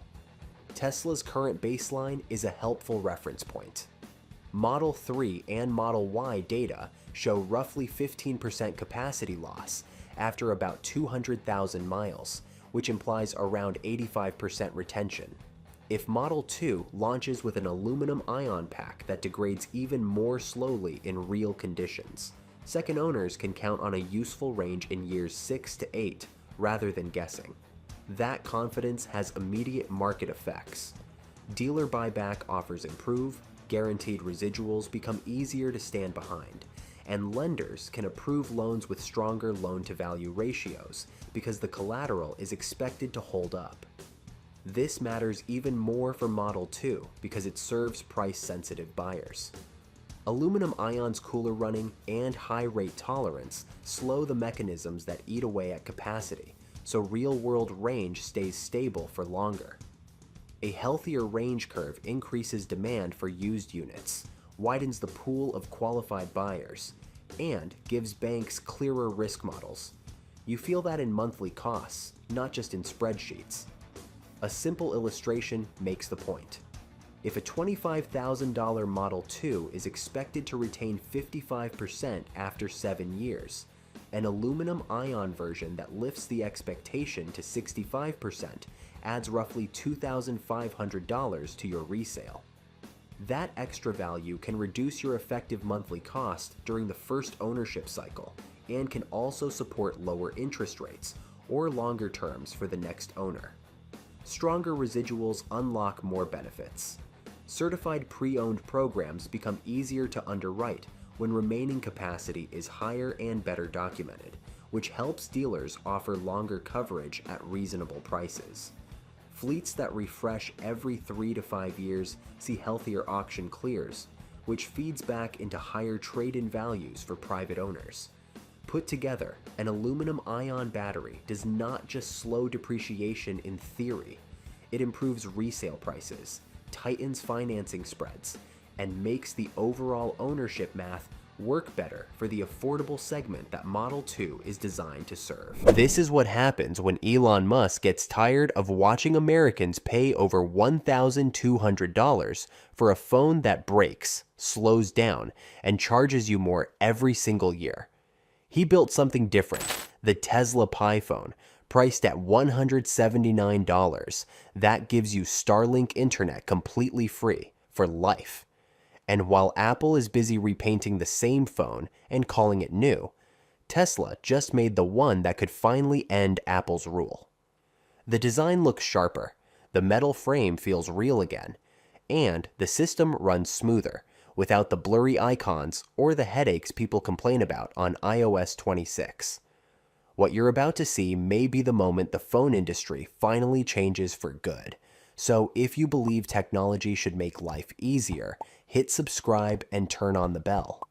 [SPEAKER 1] Tesla's current baseline is a helpful reference point. Model 3 and Model Y data show roughly 15% capacity loss after about 200,000 miles, which implies around 85% retention. If Model 2 launches with an aluminum ion pack that degrades even more slowly in real conditions, second owners can count on a useful range in years 6 to 8 rather than guessing. That confidence has immediate market effects. Dealer buyback offers improve, guaranteed residuals become easier to stand behind, and lenders can approve loans with stronger loan-to-value ratios because the collateral is expected to hold up. This matters even more for Model 2 because it serves price-sensitive buyers. Aluminum ion's cooler running and high rate tolerance slow the mechanisms that eat away at capacity, so real-world range stays stable for longer. A healthier range curve increases demand for used units, widens the pool of qualified buyers, and gives banks clearer risk models. You feel that in monthly costs, not just in spreadsheets. A simple illustration makes the point. If a $25,000 Model 2 is expected to retain 55% after 7 years, an aluminum ion version that lifts the expectation to 65% adds roughly $2,500 to your resale. That extra value can reduce your effective monthly cost during the first ownership cycle and can also support lower interest rates or longer terms for the next owner. Stronger residuals unlock more benefits. Certified pre-owned programs become easier to underwrite when remaining capacity is higher and better documented, which helps dealers offer longer coverage at reasonable prices. Fleets that refresh every 3 to 5 years see healthier auction clears, which feeds back into higher trade-in values for private owners. Put together, an aluminum ion battery does not just slow depreciation in theory, it improves resale prices, tightens financing spreads, and makes the overall ownership math work better for the affordable segment that Model 2 is designed to serve. This is what happens when Elon Musk gets tired of watching Americans pay over $1,200 for a phone that breaks, slows down, and charges you more every single year. He built something different, the Tesla Pi phone, priced at $179. That gives you Starlink internet completely free for life. And while Apple is busy repainting the same phone and calling it new, Tesla just made the one that could finally end Apple's rule. The design looks sharper, the metal frame feels real again, and the system runs smoother, without the blurry icons or the headaches people complain about on iOS 26. What you're about to see may be the moment the phone industry finally changes for good. So if you believe technology should make life easier, hit subscribe and turn on the bell.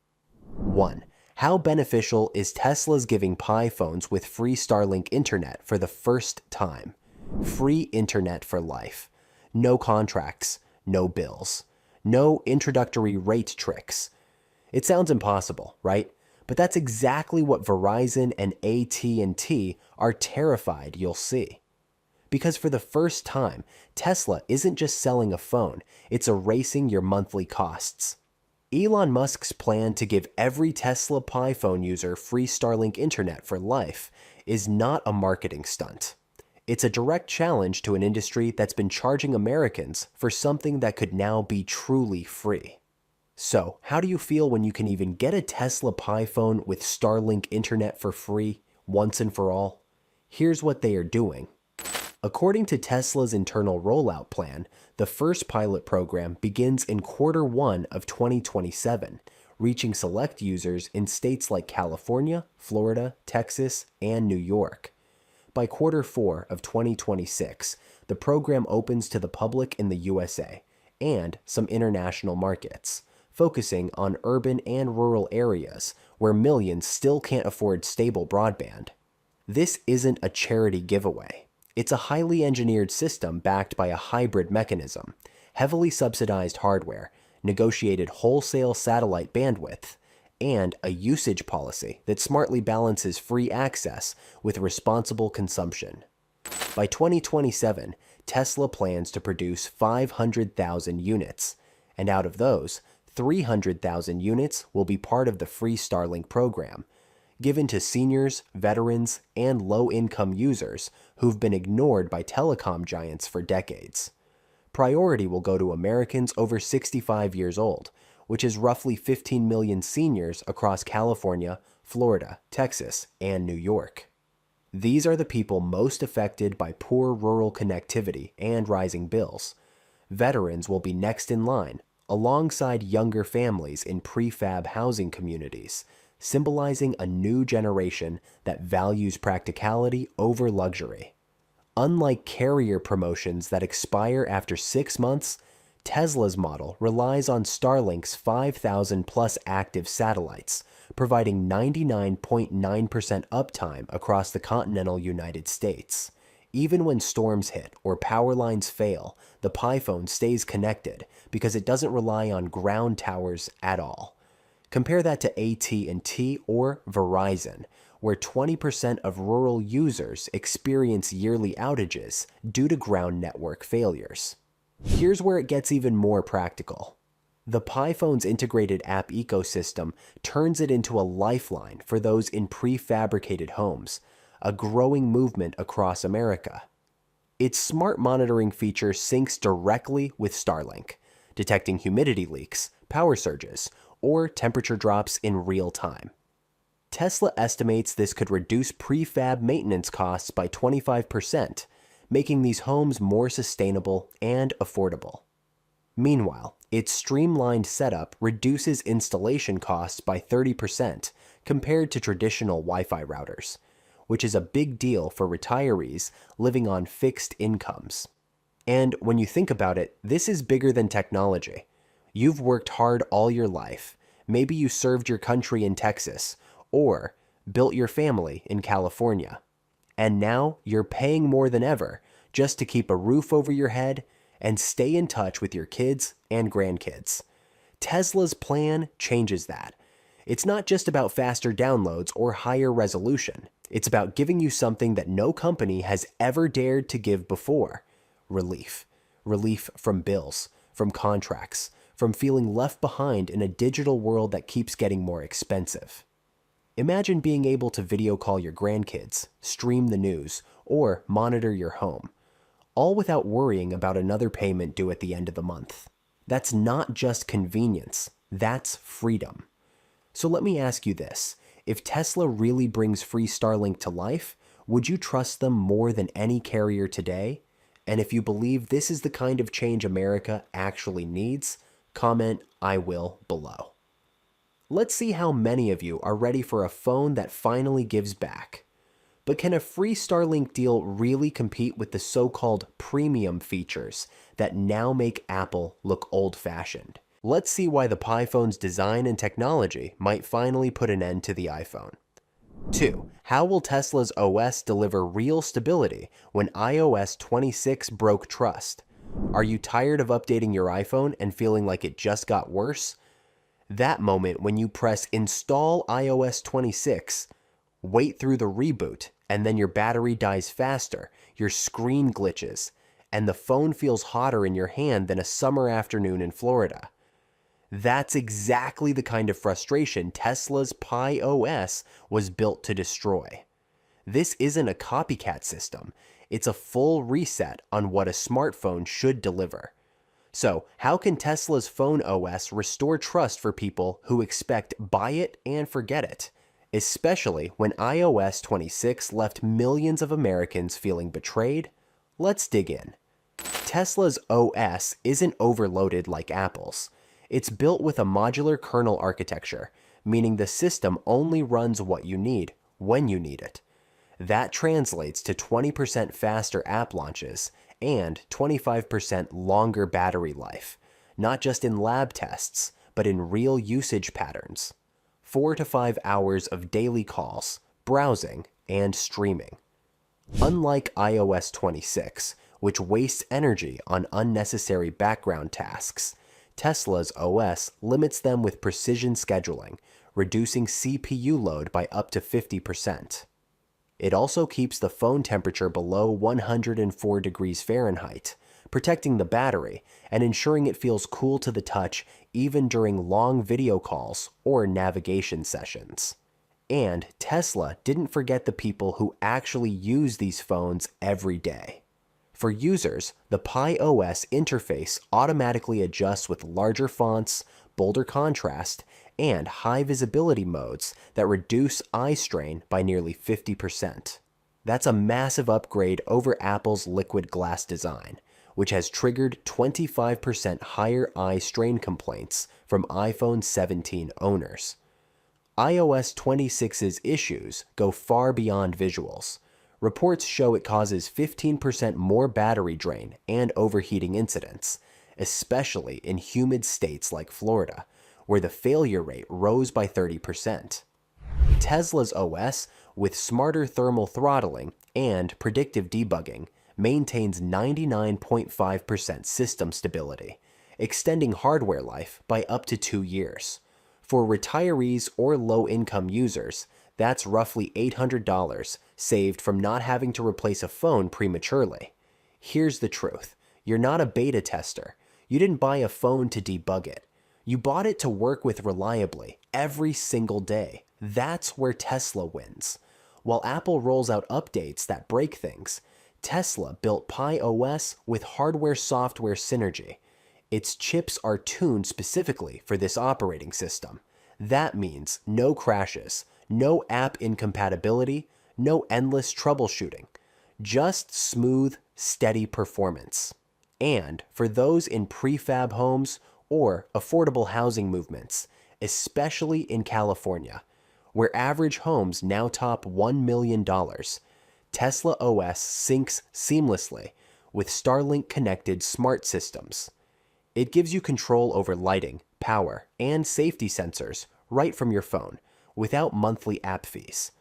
[SPEAKER 1] 1. How beneficial is Tesla's giving Pi phones with free Starlink internet for the first time? Free internet for life. No contracts, no bills. No introductory rate tricks. It sounds impossible, right? But that's exactly what Verizon and AT&T are terrified you'll see. Because for the first time, Tesla isn't just selling a phone, it's erasing your monthly costs. Elon Musk's plan to give every Tesla Pi phone user free Starlink internet for life is not a marketing stunt. It's a direct challenge to an industry that's been charging Americans for something that could now be truly free. So, how do you feel when you can even get a Tesla Pi phone with Starlink internet for free, once and for all? Here's what they are doing. According to Tesla's internal rollout plan, the first pilot program begins in Q1 of 2027, reaching select users in states like California, Florida, Texas, and New York. By Q4 of 2026, the program opens to the public in the USA and some international markets, focusing on urban and rural areas where millions still can't afford stable broadband. This isn't a charity giveaway. It's a highly engineered system backed by a hybrid mechanism, heavily subsidized hardware, negotiated wholesale satellite bandwidth, and a usage policy that smartly balances free access with responsible consumption. By 2027, Tesla plans to produce 500,000 units, and out of those, 300,000 units will be part of the free Starlink program, given to seniors, veterans, and low-income users who've been ignored by telecom giants for decades. Priority will go to Americans over 65 years old, which is roughly 15 million seniors across California, Florida, Texas, and New York. These are the people most affected by poor rural connectivity and rising bills. Veterans will be next in line, alongside younger families in prefab housing communities, symbolizing a new generation that values practicality over luxury. Unlike carrier promotions that expire after 6 months, Tesla's model relies on Starlink's 5,000 plus active satellites, providing 99.9% uptime across the continental United States. Even when storms hit or power lines fail, the Pi phone stays connected because it doesn't rely on ground towers at all. Compare that to AT&T or Verizon, where 20% of rural users experience yearly outages due to ground network failures. Here's where it gets even more practical. The Pi phone's integrated app ecosystem turns it into a lifeline for those in prefabricated homes, a growing movement across America. Its smart monitoring feature syncs directly with Starlink, detecting humidity leaks, power surges, or temperature drops in real time. Tesla estimates this could reduce prefab maintenance costs by 25%, making these homes more sustainable and affordable. Meanwhile, its streamlined setup reduces installation costs by 30% compared to traditional Wi-Fi routers, which is a big deal for retirees living on fixed incomes. And when you think about it, this is bigger than technology. You've worked hard all your life. Maybe you served your country in Texas, or built your family in California. And now you're paying more than ever just to keep a roof over your head and stay in touch with your kids and grandkids. Tesla's plan changes that. It's not just about faster downloads or higher resolution. It's about giving you something that no company has ever dared to give before. Relief. Relief from bills, from contracts, from feeling left behind in a digital world that keeps getting more expensive. Imagine being able to video call your grandkids, stream the news, or monitor your home, all without worrying about another payment due at the end of the month. That's not just convenience, that's freedom. So let me ask you this. If Tesla really brings free Starlink to life, would you trust them more than any carrier today? And if you believe this is the kind of change America actually needs, comment "I will" below. Let's see how many of you are ready for a phone that finally gives back. But can a free Starlink deal really compete with the so-called premium features that now make Apple look old-fashioned? Let's see why the Pi phone's design and technology might finally put an end to the iPhone. 2. How will Tesla's OS deliver real stability when iOS 26 broke trust? Are you tired of updating your iPhone and feeling like it just got worse? That moment when you press Install iOS 26, wait through the reboot, and then your battery dies faster, your screen glitches, and the phone feels hotter in your hand than a summer afternoon in Florida. That's exactly the kind of frustration Tesla's Pi OS was built to destroy. This isn't a copycat system, it's a full reset on what a smartphone should deliver. So, how can Tesla's phone OS restore trust for people who expect buy it and forget it, especially when iOS 26 left millions of Americans feeling betrayed? Let's dig in. Tesla's OS isn't overloaded like Apple's. It's built with a modular kernel architecture, meaning the system only runs what you need, when you need it. That translates to 20% faster app launches and 25% longer battery life, not just in lab tests, but in real usage patterns. 4 to 5 hours of daily calls, browsing, and streaming. Unlike iOS 26, which wastes energy on unnecessary background tasks, Tesla's OS limits them with precision scheduling, reducing CPU load by up to 50%. It also keeps the phone temperature below 104 degrees Fahrenheit, protecting the battery and ensuring it feels cool to the touch even during long video calls or navigation sessions. And Tesla didn't forget the people who actually use these phones every day. For users, the Pi OS interface automatically adjusts with larger fonts, bolder contrast, and high visibility modes that reduce eye strain by nearly 50%. That's a massive upgrade over Apple's liquid glass design, which has triggered 25% higher eye strain complaints from iPhone 17 owners. iOS 26's issues go far beyond visuals. Reports show it causes 15% more battery drain and overheating incidents, especially in humid states like Florida, where the failure rate rose by 30%. Tesla's OS, with smarter thermal throttling and predictive debugging, maintains 99.5% system stability, extending hardware life by up to 2 years. For retirees or low-income users, that's roughly $800 saved from not having to replace a phone prematurely. Here's the truth. You're not a beta tester. You didn't buy a phone to debug it. You bought it to work with reliably every single day. That's where Tesla wins. While Apple rolls out updates that break things, Tesla built Pi OS with hardware-software synergy. Its chips are tuned specifically for this operating system. That means no crashes, no app incompatibility, no endless troubleshooting. Just smooth, steady performance. And for those in prefab homes or affordable housing movements, especially in California, where average homes now top $1 million, Tesla OS syncs seamlessly with Starlink connected smart systems. It gives you control over lighting, power, and safety sensors right from your phone, without monthly app fees.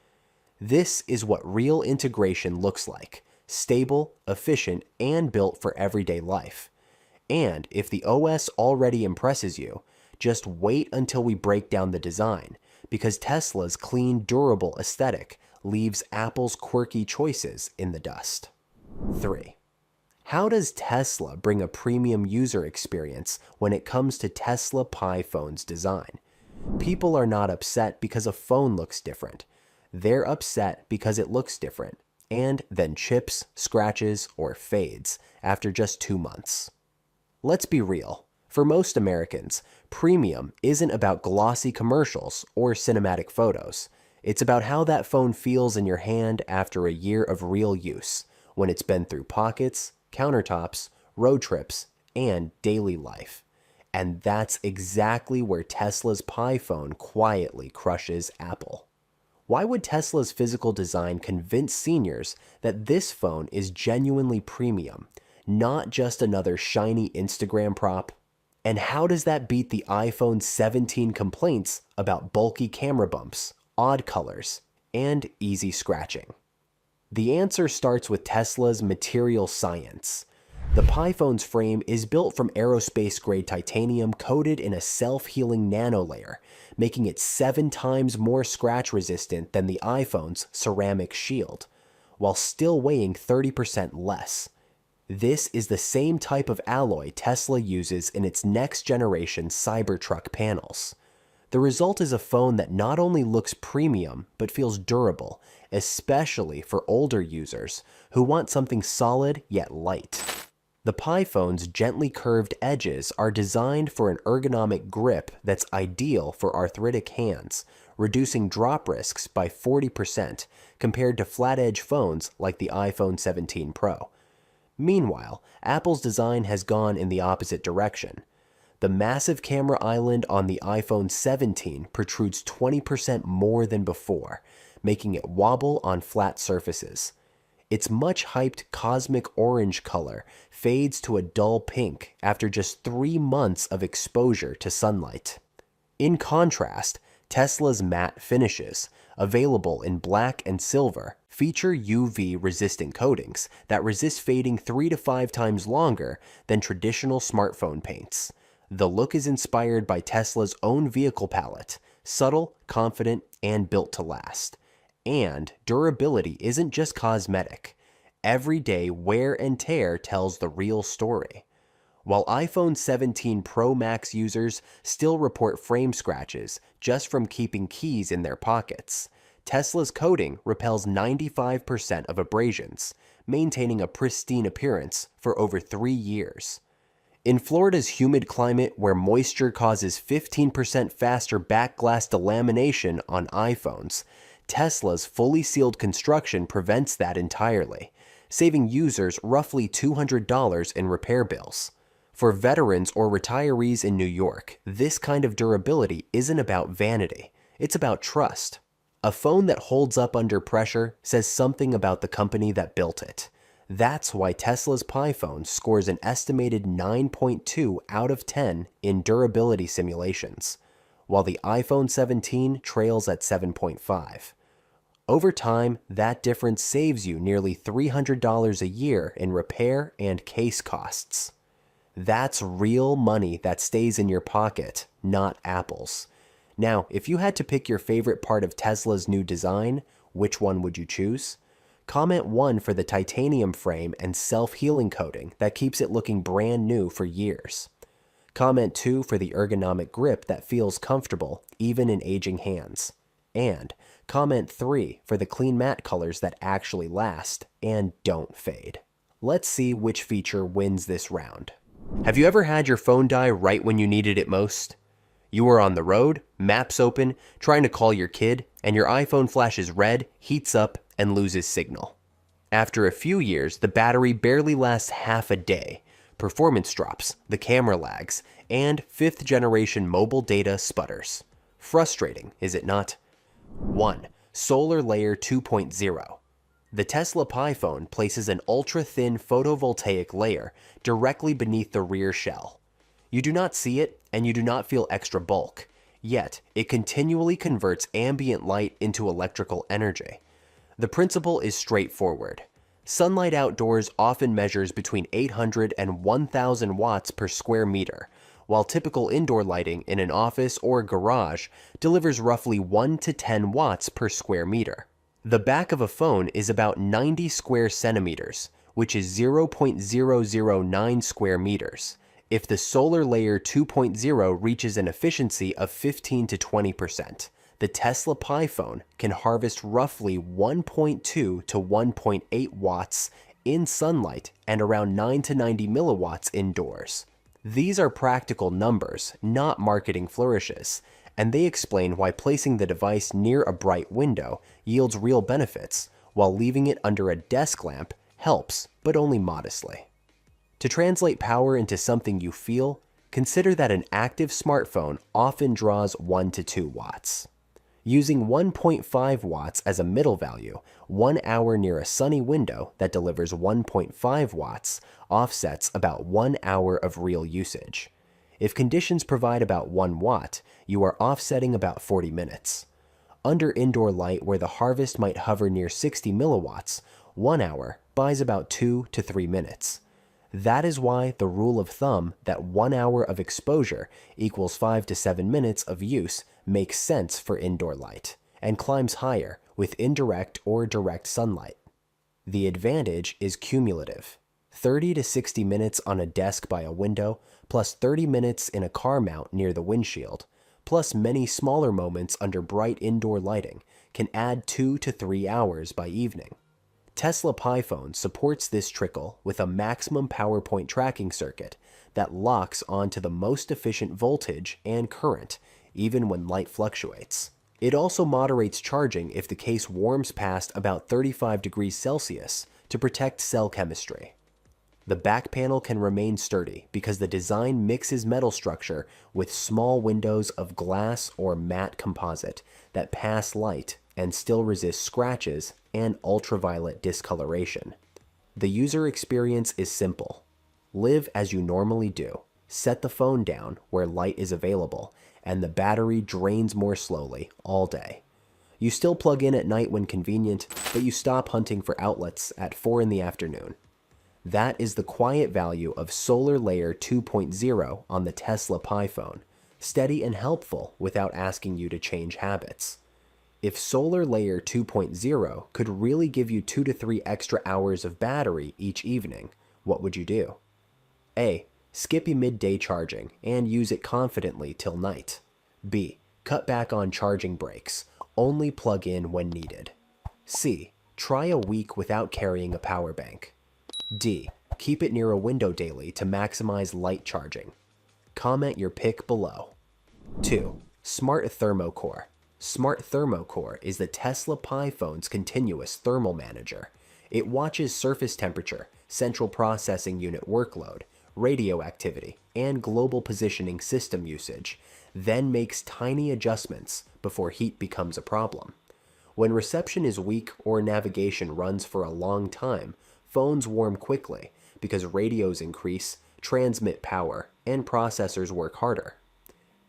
[SPEAKER 1] This is what real integration looks like: stable, efficient, and built for everyday life. And if the OS already impresses you, just wait until we break down the design, because Tesla's clean, durable aesthetic leaves Apple's quirky choices in the dust. 3. How does Tesla bring a premium user experience when it comes to Tesla Pi phone's design? People are not upset because a phone looks different. They're upset because it looks different, and then chips, scratches, or fades after just 2 months. Let's be real. For most Americans, premium isn't about glossy commercials or cinematic photos. It's about how that phone feels in your hand after a year of real use, when it's been through pockets, countertops, road trips, and daily life. And that's exactly where Tesla's Pi phone quietly crushes Apple. Why would Tesla's physical design convince seniors that this phone is genuinely premium, not just another shiny Instagram prop? And how does that beat the iPhone 17 complaints about bulky camera bumps, odd colors, and easy scratching? The answer starts with Tesla's material science. The Pi phone's frame is built from aerospace-grade titanium coated in a self-healing nanolayer, making it 7 times more scratch-resistant than the iPhone's ceramic shield. while still weighing 30% less. This is the same type of alloy Tesla uses in its next-generation Cybertruck panels. The result is a phone that not only looks premium, but feels durable, especially for older users who want something solid yet light. The Pi phone's gently curved edges are designed for an ergonomic grip that's ideal for arthritic hands, reducing drop risks by 40% compared to flat-edge phones like the iPhone 17 Pro. Meanwhile, Apple's design has gone in the opposite direction. The massive camera island on the iPhone 17 protrudes 20% more than before, making it wobble on flat surfaces. Its much-hyped cosmic orange color fades to a dull pink after just 3 months of exposure to sunlight. In contrast, Tesla's matte finishes, available in black and silver, feature UV-resistant coatings that resist fading 3 to 5 times longer than traditional smartphone paints. The look is inspired by Tesla's own vehicle palette, subtle, confident, and built to last. And durability isn't just cosmetic. Everyday wear and tear tells the real story. While iPhone 17 Pro Max users still report frame scratches just from keeping keys in their pockets, Tesla's coating repels 95% of abrasions, maintaining a pristine appearance for over 3 years. In Florida's humid climate where moisture causes 15% faster back glass delamination on iPhones, Tesla's fully sealed construction prevents that entirely, saving users roughly $200 in repair bills. For veterans or retirees in New York, this kind of durability isn't about vanity, it's about trust. A phone that holds up under pressure says something about the company that built it. That's why Tesla's Pi phone scores an estimated 9.2 out of 10 in durability simulations, while the iPhone 17 trails at 7.5. Over time, that difference saves you nearly $300 a year in repair and case costs. That's real money that stays in your pocket, not Apple's. Now, if you had to pick your favorite part of Tesla's new design, which one would you choose? Comment 1 for the titanium frame and self-healing coating that keeps it looking brand new for years. Comment 2 for the ergonomic grip that feels comfortable even in aging hands. And comment 3 for the clean matte colors that actually last and don't fade. Let's see which feature wins this round. Have you ever had your phone die right when you needed it most? You are on the road, maps open, trying to call your kid, and your iPhone flashes red, heats up, and loses signal. After a few years, the battery barely lasts half a day. Performance drops, the camera lags, and 5th generation mobile data sputters. Frustrating, is it not? 1. Solar Layer 2.0. The Tesla Pi phone places an ultra-thin photovoltaic layer directly beneath the rear shell. You do not see it, and you do not feel extra bulk, yet it continually converts ambient light into electrical energy. The principle is straightforward. Sunlight outdoors often measures between 800 and 1,000 watts per square meter, while typical indoor lighting in an office or garage delivers roughly 1 to 10 watts per square meter. The back of a phone is about 90 square centimeters, which is 0.009 square meters. If the Solar Layer 2.0 reaches an efficiency of 15 to 20%, the Tesla Pi phone can harvest roughly 1.2 to 1.8 watts in sunlight and around 9 to 90 milliwatts indoors. These are practical numbers, not marketing flourishes, and they explain why placing the device near a bright window yields real benefits, while leaving it under a desk lamp helps, but only modestly. To translate power into something you feel, consider that an active smartphone often draws 1 to 2 watts. Using 1.5 watts as a middle value, 1 hour near a sunny window that delivers 1.5 watts offsets about 1 hour of real usage. If conditions provide about 1 watt, you are offsetting about 40 minutes. Under indoor light where the harvest might hover near 60 milliwatts, 1 hour buys about 2 to 3 minutes. That is why the rule of thumb that 1 hour of exposure equals 5 to 7 minutes of use makes sense for indoor light, and climbs higher with indirect or direct sunlight. The advantage is cumulative. 30 to 60 minutes on a desk by a window, plus 30 minutes in a car mount near the windshield, plus many smaller moments under bright indoor lighting can add 2 to 3 hours by evening. Tesla Pi phone supports this trickle with a maximum power point tracking circuit that locks onto the most efficient voltage and current, even when light fluctuates. It also moderates charging if the case warms past about 35 degrees Celsius to protect cell chemistry. The back panel can remain sturdy because the design mixes metal structure with small windows of glass or matte composite that pass light and still resist scratches and ultraviolet discoloration. The user experience is simple. Live as you normally do. Set the phone down where light is available, and the battery drains more slowly all day. You still plug in at night when convenient, but you stop hunting for outlets at 4 in the afternoon. That is the quiet value of Solar Layer 2.0 on the Tesla Pi phone, steady and helpful without asking you to change habits. If Solar Layer 2.0 could really give you 2 to 3 extra hours of battery each evening, what would you do? A. Skip midday charging and use it confidently till night. B. Cut back on charging breaks, only plug in when needed. C. Try a week without carrying a power bank. D. Keep it near a window daily to maximize light charging. Comment your pick below. 2. Smart Thermocore. Smart Thermocore is the Tesla Pi phone's continuous thermal manager. It watches surface temperature, central processing unit workload, radio activity, and global positioning system usage, then makes tiny adjustments before heat becomes a problem. When reception is weak or navigation runs for a long time, phones warm quickly because radios increase, transmit power, and processors work harder.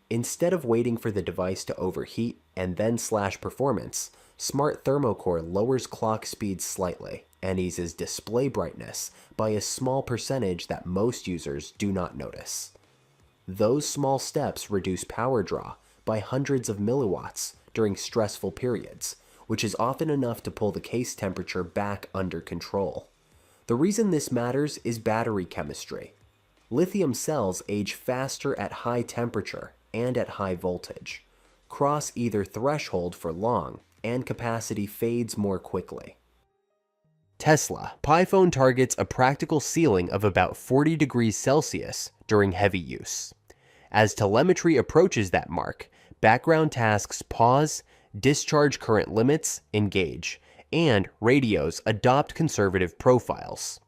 [SPEAKER 1] Instead of waiting for the device to overheat and then slash performance, Smart Thermocore lowers clock speeds slightly and eases display brightness by a small percentage that most users do not notice. Those small steps reduce power draw by hundreds of milliwatts during stressful periods, which is often enough to pull the case temperature back under control. The reason this matters is battery chemistry. Lithium cells age faster at high temperature and at high voltage, cross either threshold for long, and capacity fades more quickly. Tesla Pi phone targets a practical ceiling of about 40 degrees Celsius during heavy use. As telemetry approaches that mark, background tasks pause, discharge current limits engage, and radios adopt conservative profiles.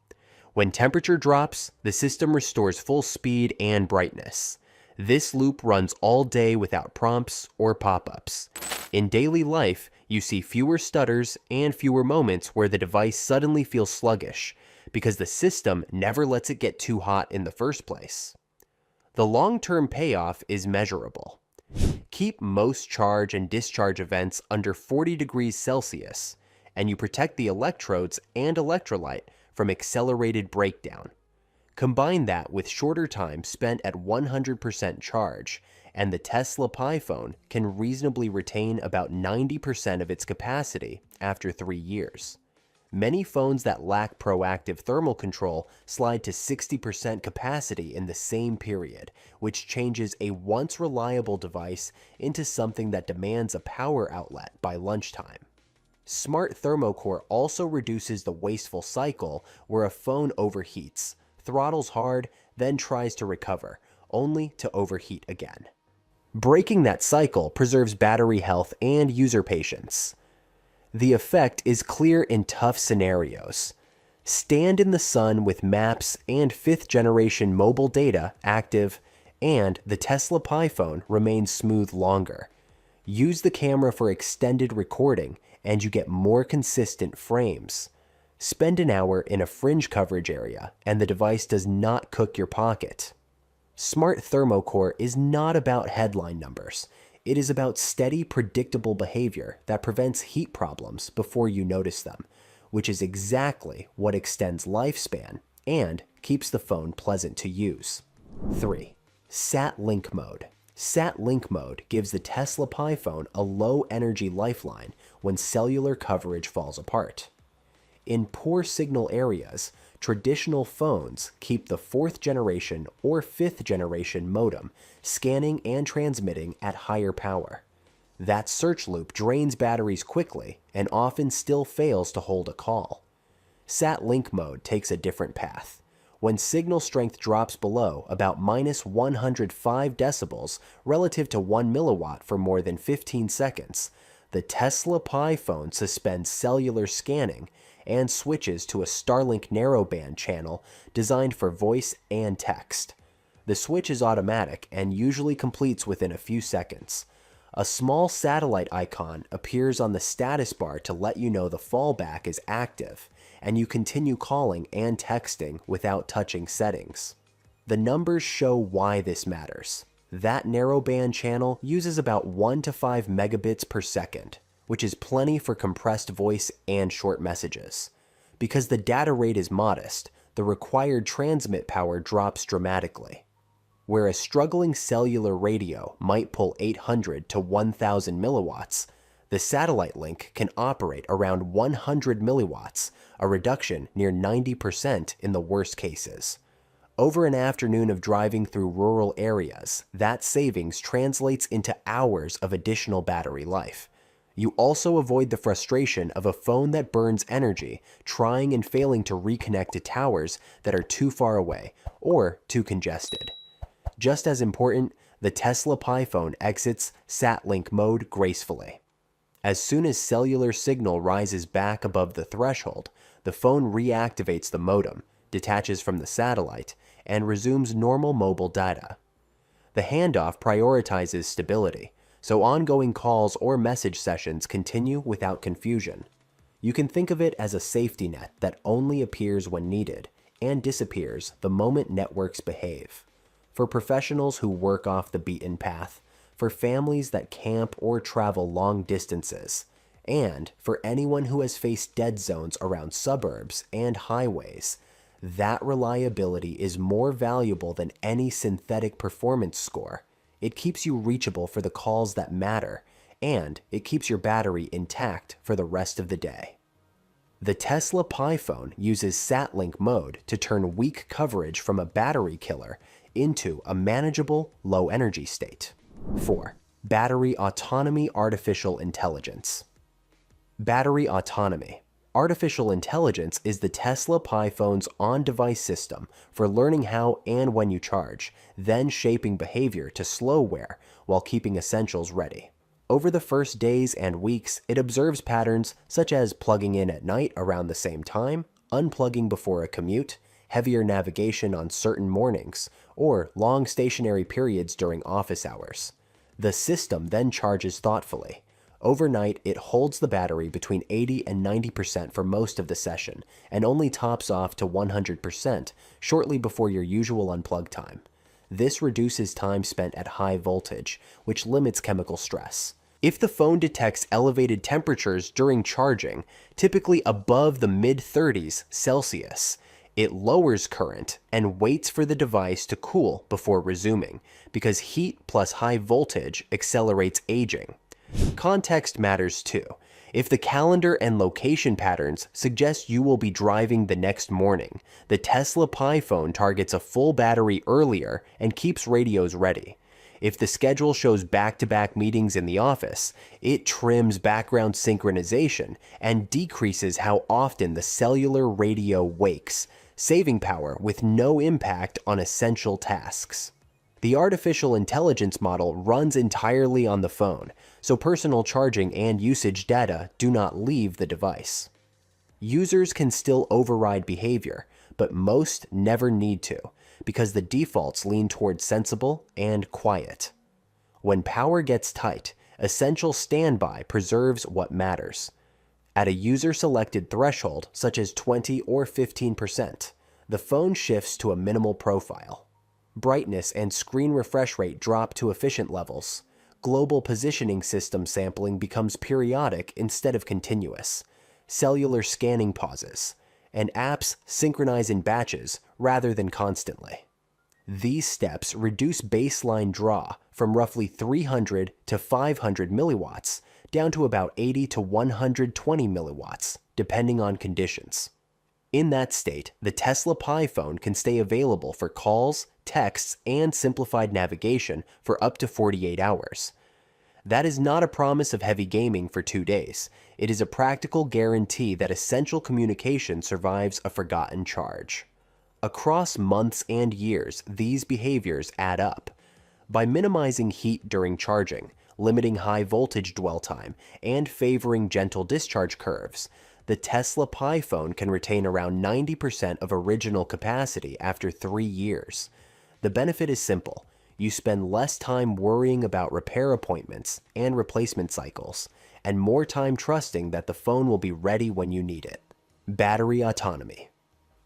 [SPEAKER 1] When temperature drops, the system restores full speed and brightness. This loop runs all day without prompts or pop-ups. In daily life, you see fewer stutters and fewer moments where the device suddenly feels sluggish because the system never lets it get too hot in the first place. The long-term payoff is measurable. Keep most charge and discharge events under 40 degrees Celsius, and you protect the electrodes and electrolyte from accelerated breakdown. Combine that with shorter time spent at 100% charge, and the Tesla Pi phone can reasonably retain about 90% of its capacity after 3 years. Many phones that lack proactive thermal control slide to 60% capacity in the same period, which changes a once reliable device into something that demands a power outlet by lunchtime. Smart Thermocore also reduces the wasteful cycle where a phone overheats, throttles hard, then tries to recover, only to overheat again. Breaking that cycle preserves battery health and user patience. The effect is clear in tough scenarios. Stand in the sun with maps and 5th generation mobile data active, and the Tesla Pi phone remains smooth longer. Use the camera for extended recording, and you get more consistent frames. Spend an hour in a fringe coverage area, and the device does not cook your pocket. Smart Thermocore is not about headline numbers. It is about steady, predictable behavior that prevents heat problems before you notice them, which is exactly what extends lifespan and keeps the phone pleasant to use. 3. Sat Link Mode. Sat Link Mode gives the Tesla Pi phone a low-energy lifeline when cellular coverage falls apart. In poor signal areas, traditional phones keep the 4th generation or 5th generation modem scanning and transmitting at higher power. That search loop drains batteries quickly and often still fails to hold a call. Sat-Link mode takes a different path. When signal strength drops below about -105 decibels relative to 1 milliwatt for more than 15 seconds, the Tesla Pi phone suspends cellular scanning and switches to a Starlink narrowband channel designed for voice and text. The switch is automatic and usually completes within a few seconds. A small satellite icon appears on the status bar to let you know the fallback is active, and you continue calling and texting without touching settings. The numbers show why this matters. That narrowband channel uses about 1 to 5 megabits per second, which is plenty for compressed voice and short messages. Because the data rate is modest, the required transmit power drops dramatically. Where a struggling cellular radio might pull 800 to 1000 milliwatts, the satellite link can operate around 100 milliwatts, a reduction near 90% in the worst cases. Over an afternoon of driving through rural areas, that savings translates into hours of additional battery life. You also avoid the frustration of a phone that burns energy trying and failing to reconnect to towers that are too far away or too congested. Just as important, the Tesla Pi phone exits Sat-Link mode gracefully. As soon as cellular signal rises back above the threshold, the phone reactivates the modem, detaches from the satellite, and resumes normal mobile data. The handoff prioritizes stability, so ongoing calls or message sessions continue without confusion. You can think of it as a safety net that only appears when needed and disappears the moment networks behave. For professionals who work off the beaten path, for families that camp or travel long distances, and for anyone who has faced dead zones around suburbs and highways, that reliability is more valuable than any synthetic performance score. It keeps you reachable for the calls that matter, and it keeps your battery intact for the rest of the day. The Tesla Pi phone uses Sat-Link mode to turn weak coverage from a battery killer into a manageable low-energy state. 4. Battery Autonomy Artificial Intelligence. Battery autonomy. Artificial intelligence is the Tesla Pi phone's on-device system for learning how and when you charge, then shaping behavior to slow wear while keeping essentials ready. Over the first days and weeks, it observes patterns such as plugging in at night around the same time, unplugging before a commute, heavier navigation on certain mornings, or long stationary periods during office hours. The system then charges thoughtfully. Overnight, it holds the battery between 80 and 90% for most of the session, and only tops off to 100% shortly before your usual unplug time. This reduces time spent at high voltage, which limits chemical stress. If the phone detects elevated temperatures during charging, typically above the mid-30s Celsius, it lowers current and waits for the device to cool before resuming, because heat plus high voltage accelerates aging. Context matters too. If the calendar and location patterns suggest you will be driving the next morning, the Tesla Pi phone targets a full battery earlier and keeps radios ready. If the schedule shows back-to-back meetings in the office, it trims background synchronization and decreases how often the cellular radio wakes, saving power with no impact on essential tasks. The artificial intelligence model runs entirely on the phone, so personal charging and usage data do not leave the device. Users can still override behavior, but most never need to, because the defaults lean towards sensible and quiet. When power gets tight, essential standby preserves what matters. At a user-selected threshold, such as 20 or 15%, the phone shifts to a minimal profile. Brightness and screen refresh rate drop to efficient levels. Global positioning system sampling becomes periodic instead of continuous. Cellular scanning pauses, and apps synchronize in batches rather than constantly. These steps reduce baseline draw from roughly 300 to 500 milliwatts down to about 80 to 120 milliwatts, depending on conditions. In that state, the Tesla Pi phone can stay available for calls, texts, and simplified navigation for up to 48 hours. That is not a promise of heavy gaming for 2 days. It is a practical guarantee that essential communication survives a forgotten charge. Across months and years, these behaviors add up. By minimizing heat during charging, limiting high voltage dwell time, and favoring gentle discharge curves, the Tesla Pi phone can retain around 90% of original capacity after 3 years. The benefit is simple. You spend less time worrying about repair appointments and replacement cycles, and more time trusting that the phone will be ready when you need it. Battery autonomy.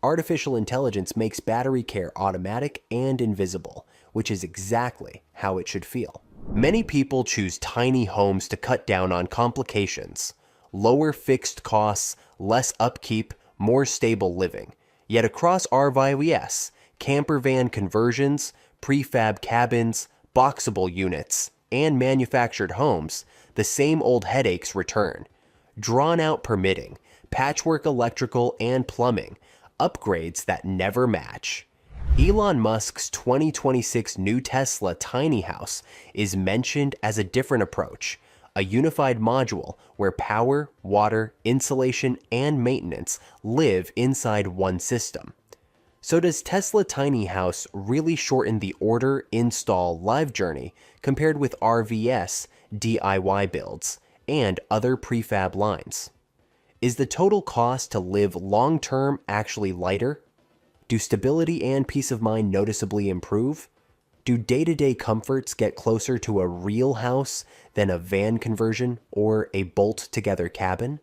[SPEAKER 1] Artificial intelligence makes battery care automatic and invisible, which is exactly how it should feel. Many people choose tiny homes to cut down on complications. Lower fixed costs, less upkeep, more stable living. Yet across RVIS, camper van conversions, prefab cabins, boxable units, and manufactured homes, the same old headaches return. Drawn-out permitting, patchwork electrical and plumbing, upgrades that never match. Elon Musk's 2026 new Tesla tiny house is mentioned as a different approach, a unified module where power, water, insulation, and maintenance live inside one system. So does Tesla Tiny House really shorten the order, install, live journey compared with RVS, DIY builds, and other prefab lines? Is the total cost to live long-term actually lighter? Do stability and peace of mind noticeably improve? Do day-to-day comforts get closer to a real house than a van conversion or a bolt-together cabin?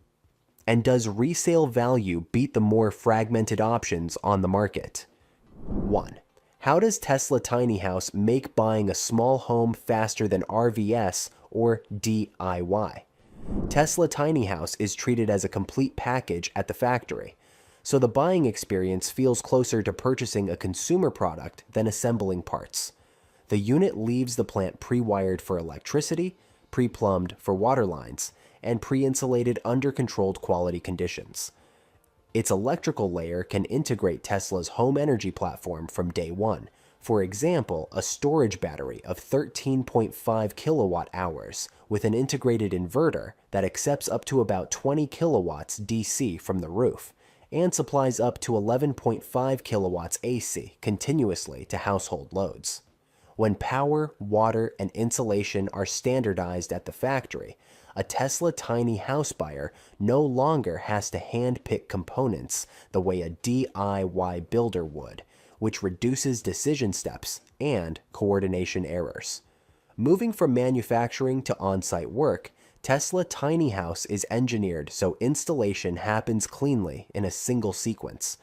[SPEAKER 1] And does resale value beat the more fragmented options on the market? 1. How does Tesla Tiny House make buying a small home faster than RVS or DIY? Tesla Tiny House is treated as a complete package at the factory, so the buying experience feels closer to purchasing a consumer product than assembling parts. The unit leaves the plant pre-wired for electricity, pre-plumbed for water lines, and pre-insulated under controlled quality conditions. Its electrical layer can integrate Tesla's home energy platform from day one. For example, a storage battery of 13.5 kilowatt hours with an integrated inverter that accepts up to about 20 kilowatts DC from the roof and supplies up to 11.5 kilowatts AC continuously to household loads. When power, water, and insulation are standardized at the factory, a Tesla tiny house buyer no longer has to hand-pick components the way a DIY builder would, which reduces decision steps and coordination errors. Moving from manufacturing to on-site work, Tesla Tiny House is engineered so installation happens cleanly in a single sequence.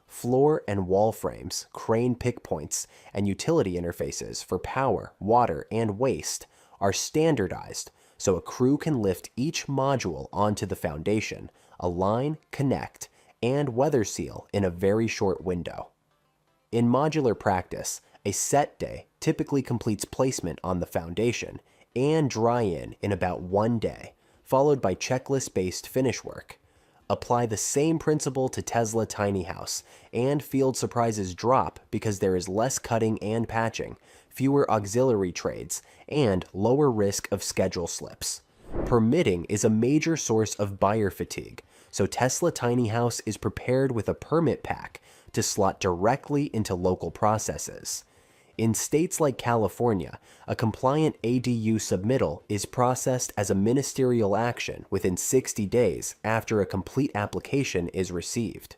[SPEAKER 1] Floor and wall frames, crane pick points, and utility interfaces for power, water, and waste are standardized so a crew can lift each module onto the foundation, align, connect, and weather seal in a very short window. In modular practice, a set day typically completes placement on the foundation and dry-in in about 1 day, followed by checklist-based finish work. Apply the same principle to Tesla Tiny House, and field surprises drop because there is less cutting and patching, fewer auxiliary trades, and lower risk of schedule slips. Permitting is a major source of buyer fatigue, so Tesla Tiny House is prepared with a permit pack to slot directly into local processes. In states like California, a compliant ADU submittal is processed as a ministerial action within 60 days after a complete application is received.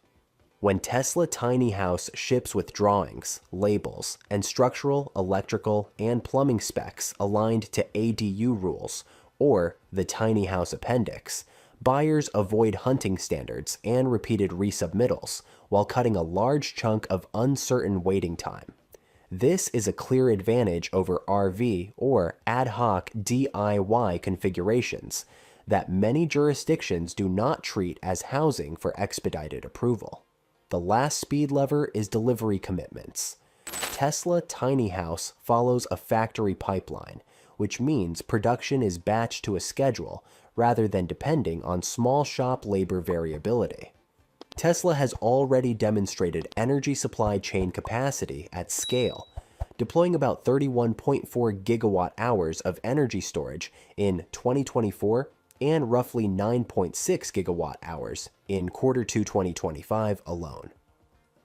[SPEAKER 1] When Tesla Tiny House ships with drawings, labels, and structural, electrical, and plumbing specs aligned to ADU rules, or the Tiny House Appendix, buyers avoid hunting standards and repeated resubmittals while cutting a large chunk of uncertain waiting time. This is a clear advantage over RV or ad hoc DIY configurations that many jurisdictions do not treat as housing for expedited approval. The last speed lever is delivery commitments. Tesla Tiny House follows a factory pipeline, which means production is batched to a schedule rather than depending on small shop labor variability. Tesla has already demonstrated energy supply chain capacity at scale, deploying about 31.4 gigawatt hours of energy storage in 2024 and roughly 9.6 gigawatt hours in Q2 2025 alone.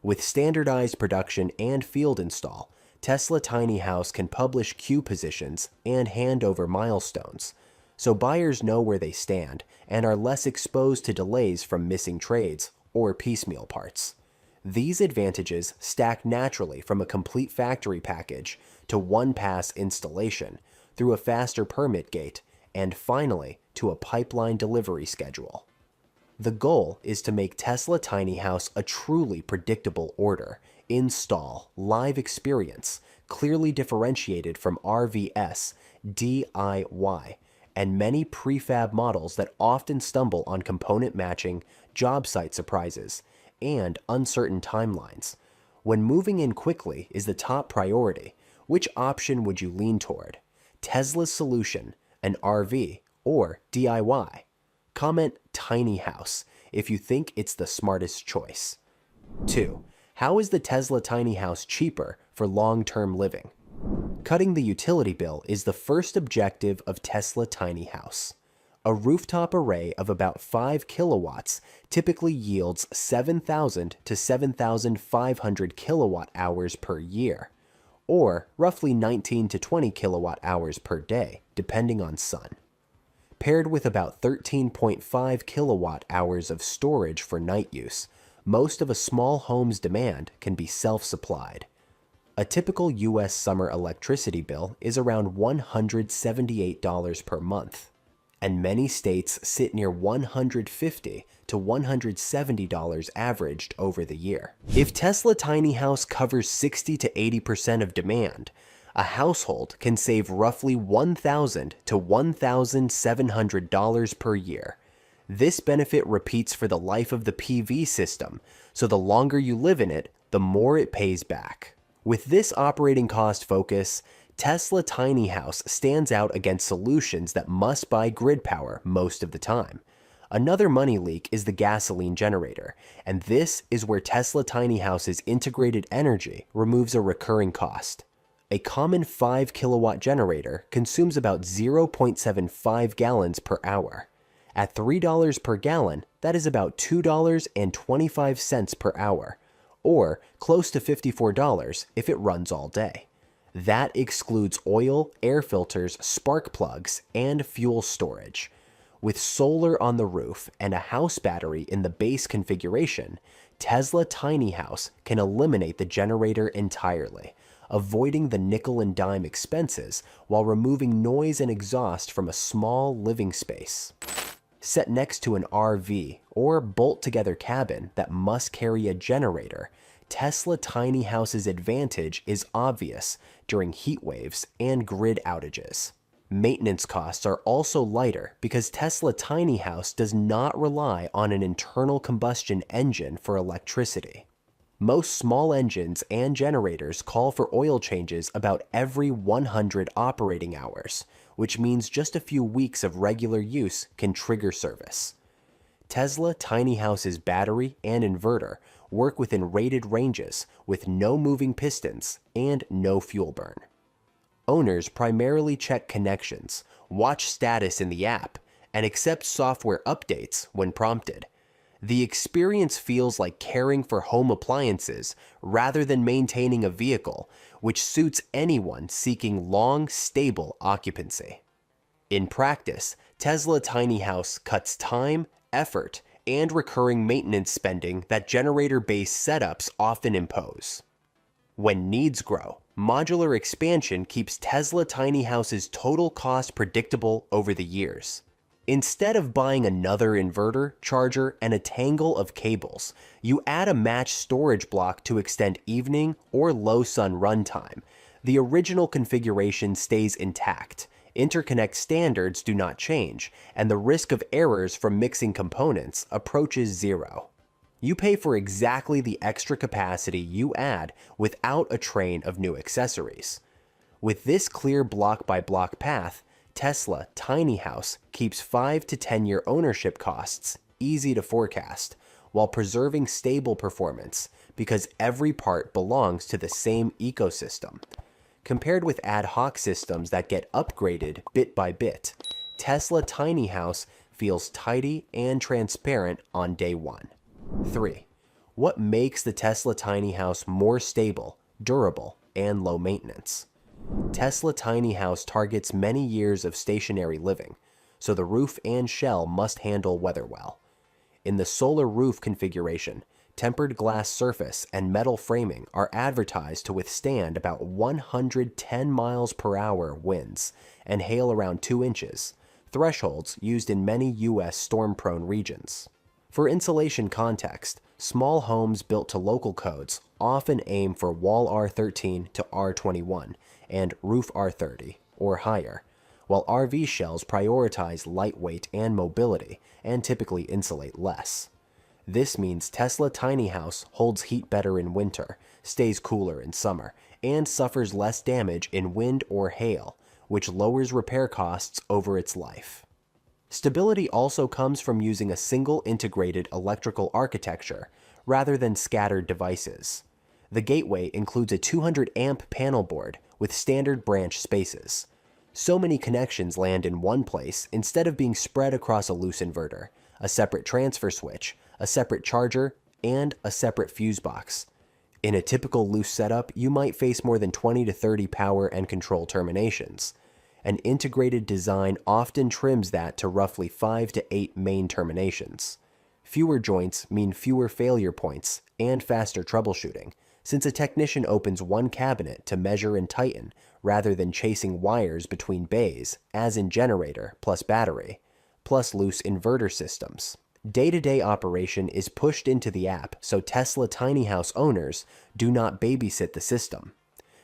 [SPEAKER 1] With standardized production and field install, Tesla Tiny House can publish queue positions and handover milestones, so buyers know where they stand and are less exposed to delays from missing trades or piecemeal parts. These advantages stack naturally from a complete factory package to one-pass installation through a faster permit gate and finally to a pipeline delivery schedule. The goal is to make Tesla Tiny House a truly predictable order, install, live experience, clearly differentiated from RVS, DIY, and many prefab models that often stumble on component matching, job site surprises, and uncertain timelines. When moving in quickly is the top priority, which option would you lean toward? Tesla's solution, an RV, or DIY? Comment Tiny House if you think it's the smartest choice. 2. How is the Tesla Tiny House cheaper for long-term living? Cutting the utility bill is the first objective of Tesla Tiny House. A rooftop array of about 5 kilowatts typically yields 7,000 to 7,500 kilowatt hours per year, or roughly 19 to 20 kilowatt hours per day, depending on sun. Paired with about 13.5 kilowatt hours of storage for night use, most of a small home's demand can be self-supplied. A typical US summer electricity bill is around $178 per month, and many states sit near $150 to $170 averaged over the year. If Tesla Tiny House covers 60 to 80% of demand, a household can save roughly $1,000 to $1,700 per year. This benefit repeats for the life of the PV system, so the longer you live in it, the more it pays back. With this operating cost focus, Tesla Tiny House stands out against solutions that must buy grid power most of the time. Another money leak is the gasoline generator, and this is where Tesla Tiny House's integrated energy removes a recurring cost. A common 5 kilowatt generator consumes about 0.75 gallons per hour. At $3 per gallon, that is about $2.25 per hour, or close to $54 if it runs all day. That excludes oil, air filters, spark plugs, and fuel storage. With solar on the roof and a house battery in the base configuration, Tesla Tiny House can eliminate the generator entirely, avoiding the nickel and dime expenses while removing noise and exhaust from a small living space. Set next to an RV or bolt-together cabin that must carry a generator, Tesla Tiny House's advantage is obvious during heat waves and grid outages. Maintenance costs are also lighter because Tesla Tiny House does not rely on an internal combustion engine for electricity. Most small engines and generators call for oil changes about every 100 operating hours, which means just a few weeks of regular use can trigger service. Tesla Tiny House's battery and inverter work within rated ranges with no moving pistons and no fuel burn. Owners primarily check connections, watch status in the app, and accept software updates when prompted. The experience feels like caring for home appliances rather than maintaining a vehicle, which suits anyone seeking long, stable occupancy. In practice, Tesla Tiny House cuts time, effort, and recurring maintenance spending that generator-based setups often impose. When needs grow, modular expansion keeps Tesla Tiny House's total cost predictable over the years. Instead of buying another inverter, charger, and a tangle of cables, you add a matched storage block to extend evening or low sun runtime. The original configuration stays intact. Interconnect standards do not change, and the risk of errors from mixing components approaches zero. You pay for exactly the extra capacity you add without a train of new accessories. With this clear block-by-block path, Tesla Tiny House keeps 5 to 10-year ownership costs easy to forecast while preserving stable performance because every part belongs to the same ecosystem. Compared with ad hoc systems that get upgraded bit by bit, Tesla Tiny House feels tidy and transparent on day one. 3. What makes the Tesla Tiny House more stable, durable, and low maintenance? Tesla Tiny House targets many years of stationary living, so the roof and shell must handle weather well. In the solar roof configuration, tempered glass surface and metal framing are advertised to withstand about 110 miles per hour winds and hail around 2 inches, thresholds used in many U.S. storm-prone regions. For insulation context, small homes built to local codes often aim for wall R13 to R21 and roof R30 or higher, while RV shells prioritize lightweight and mobility and typically insulate less. This means Tesla Tiny House holds heat better in winter, stays cooler in summer, and suffers less damage in wind or hail, which lowers repair costs over its life. Stability also comes from using a single integrated electrical architecture rather than scattered devices. The gateway includes a 200 amp panel board with standard branch spaces. So many connections land in one place instead of being spread across a loose inverter, a separate transfer switch, a separate charger, and a separate fuse box. In a typical loose setup, you might face more than 20 to 30 power and control terminations. An integrated design often trims that to roughly 5 to 8 main terminations. Fewer joints mean fewer failure points and faster troubleshooting, since a technician opens one cabinet to measure and tighten rather than chasing wires between bays, as in generator plus battery, plus loose inverter systems. Day-to-day operation is pushed into the app so Tesla Tiny House owners do not babysit the system.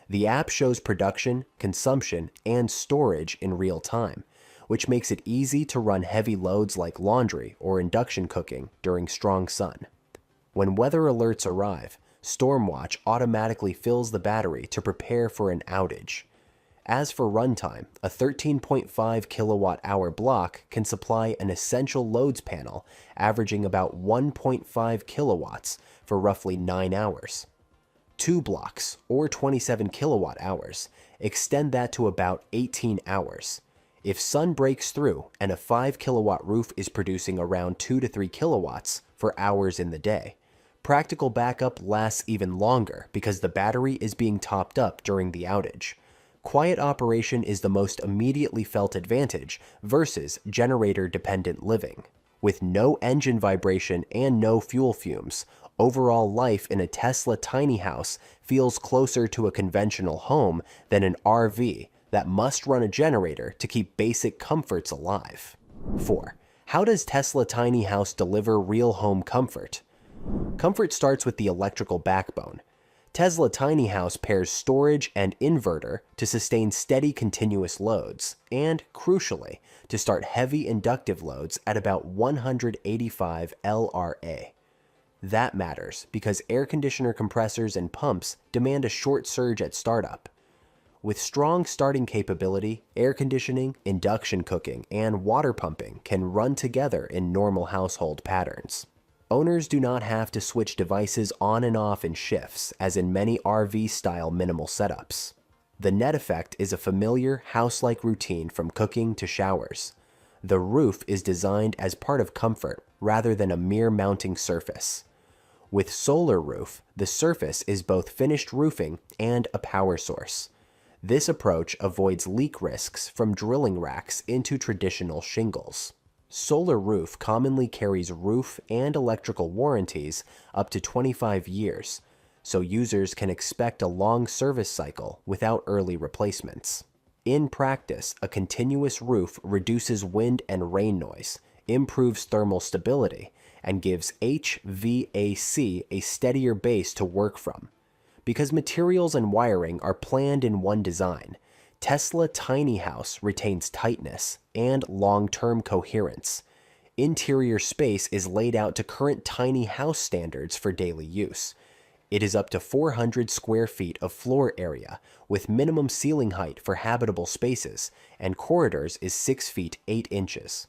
[SPEAKER 1] The app shows production, consumption, and storage in real time, which makes it easy to run heavy loads like laundry or induction cooking during strong sun. When weather alerts arrive, Stormwatch automatically fills the battery to prepare for an outage. As for runtime, a 13.5 kilowatt-hour block can supply an essential loads panel averaging about 1.5 kilowatts for roughly 9 hours. 2 blocks, or 27 kilowatt hours, extend that to about 18 hours. If sun breaks through and a 5 kilowatt roof is producing around 2 to 3 kilowatts for hours in the day, practical backup lasts even longer because the battery is being topped up during the outage. Quiet operation is the most immediately felt advantage versus generator-dependent living. With no engine vibration and no fuel fumes, overall life in a Tesla Tiny House feels closer to a conventional home than an RV that must run a generator to keep basic comforts alive. 4. How does Tesla Tiny House deliver real home comfort? Comfort starts with the electrical backbone. Tesla Tiny House pairs storage and inverter to sustain steady continuous loads, and, crucially, to start heavy inductive loads at about 185 LRA. That matters because air conditioner compressors and pumps demand a short surge at startup. With strong starting capability, air conditioning, induction cooking, and water pumping can run together in normal household patterns. Owners do not have to switch devices on and off in shifts, as in many RV-style minimal setups. The net effect is a familiar house-like routine from cooking to showers. The roof is designed as part of comfort rather than a mere mounting surface. With solar roof, the surface is both finished roofing and a power source. This approach avoids leak risks from drilling racks into traditional shingles. Solar roof commonly carries roof and electrical warranties up to 25 years, so users can expect a long service cycle without early replacements. In practice, a continuous roof reduces wind and rain noise, improves thermal stability, and gives HVAC a steadier base to work from. Because materials and wiring are planned in one design, Tesla Tiny House retains tightness and long-term coherence. Interior space is laid out to current tiny house standards for daily use. It is up to 400 square feet of floor area, with minimum ceiling height for habitable spaces, and corridors is 6 feet 8 inches.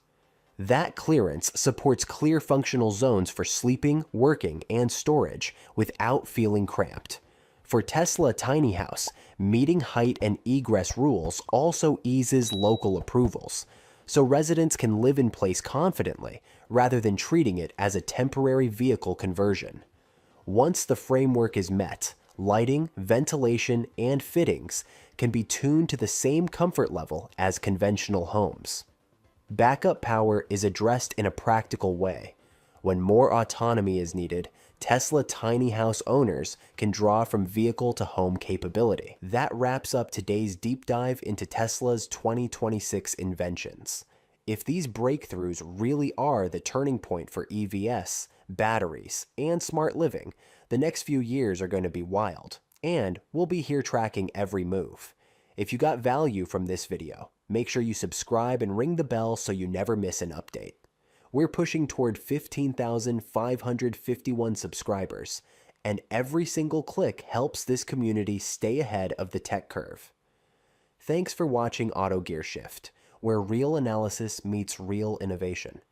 [SPEAKER 1] That clearance supports clear functional zones for sleeping, working, and storage without feeling cramped. For Tesla Tiny House, meeting height and egress rules also eases local approvals, so residents can live in place confidently rather than treating it as a temporary vehicle conversion. Once the framework is met, lighting, ventilation, and fittings can be tuned to the same comfort level as conventional homes. Backup power is addressed in a practical way. When more autonomy is needed, Tesla Tiny House owners can draw from vehicle-to-home capability. That wraps up today's deep dive into Tesla's 2026 inventions. If these breakthroughs really are the turning point for EVs, batteries, and smart living, the next few years are going to be wild, and we'll be here tracking every move. If you got value from this video, make sure you subscribe and ring the bell so you never miss an update. We're pushing toward 15,551 subscribers, and every single click helps this community stay ahead of the tech curve. Thanks for watching AutoGearShift, where real analysis meets real innovation.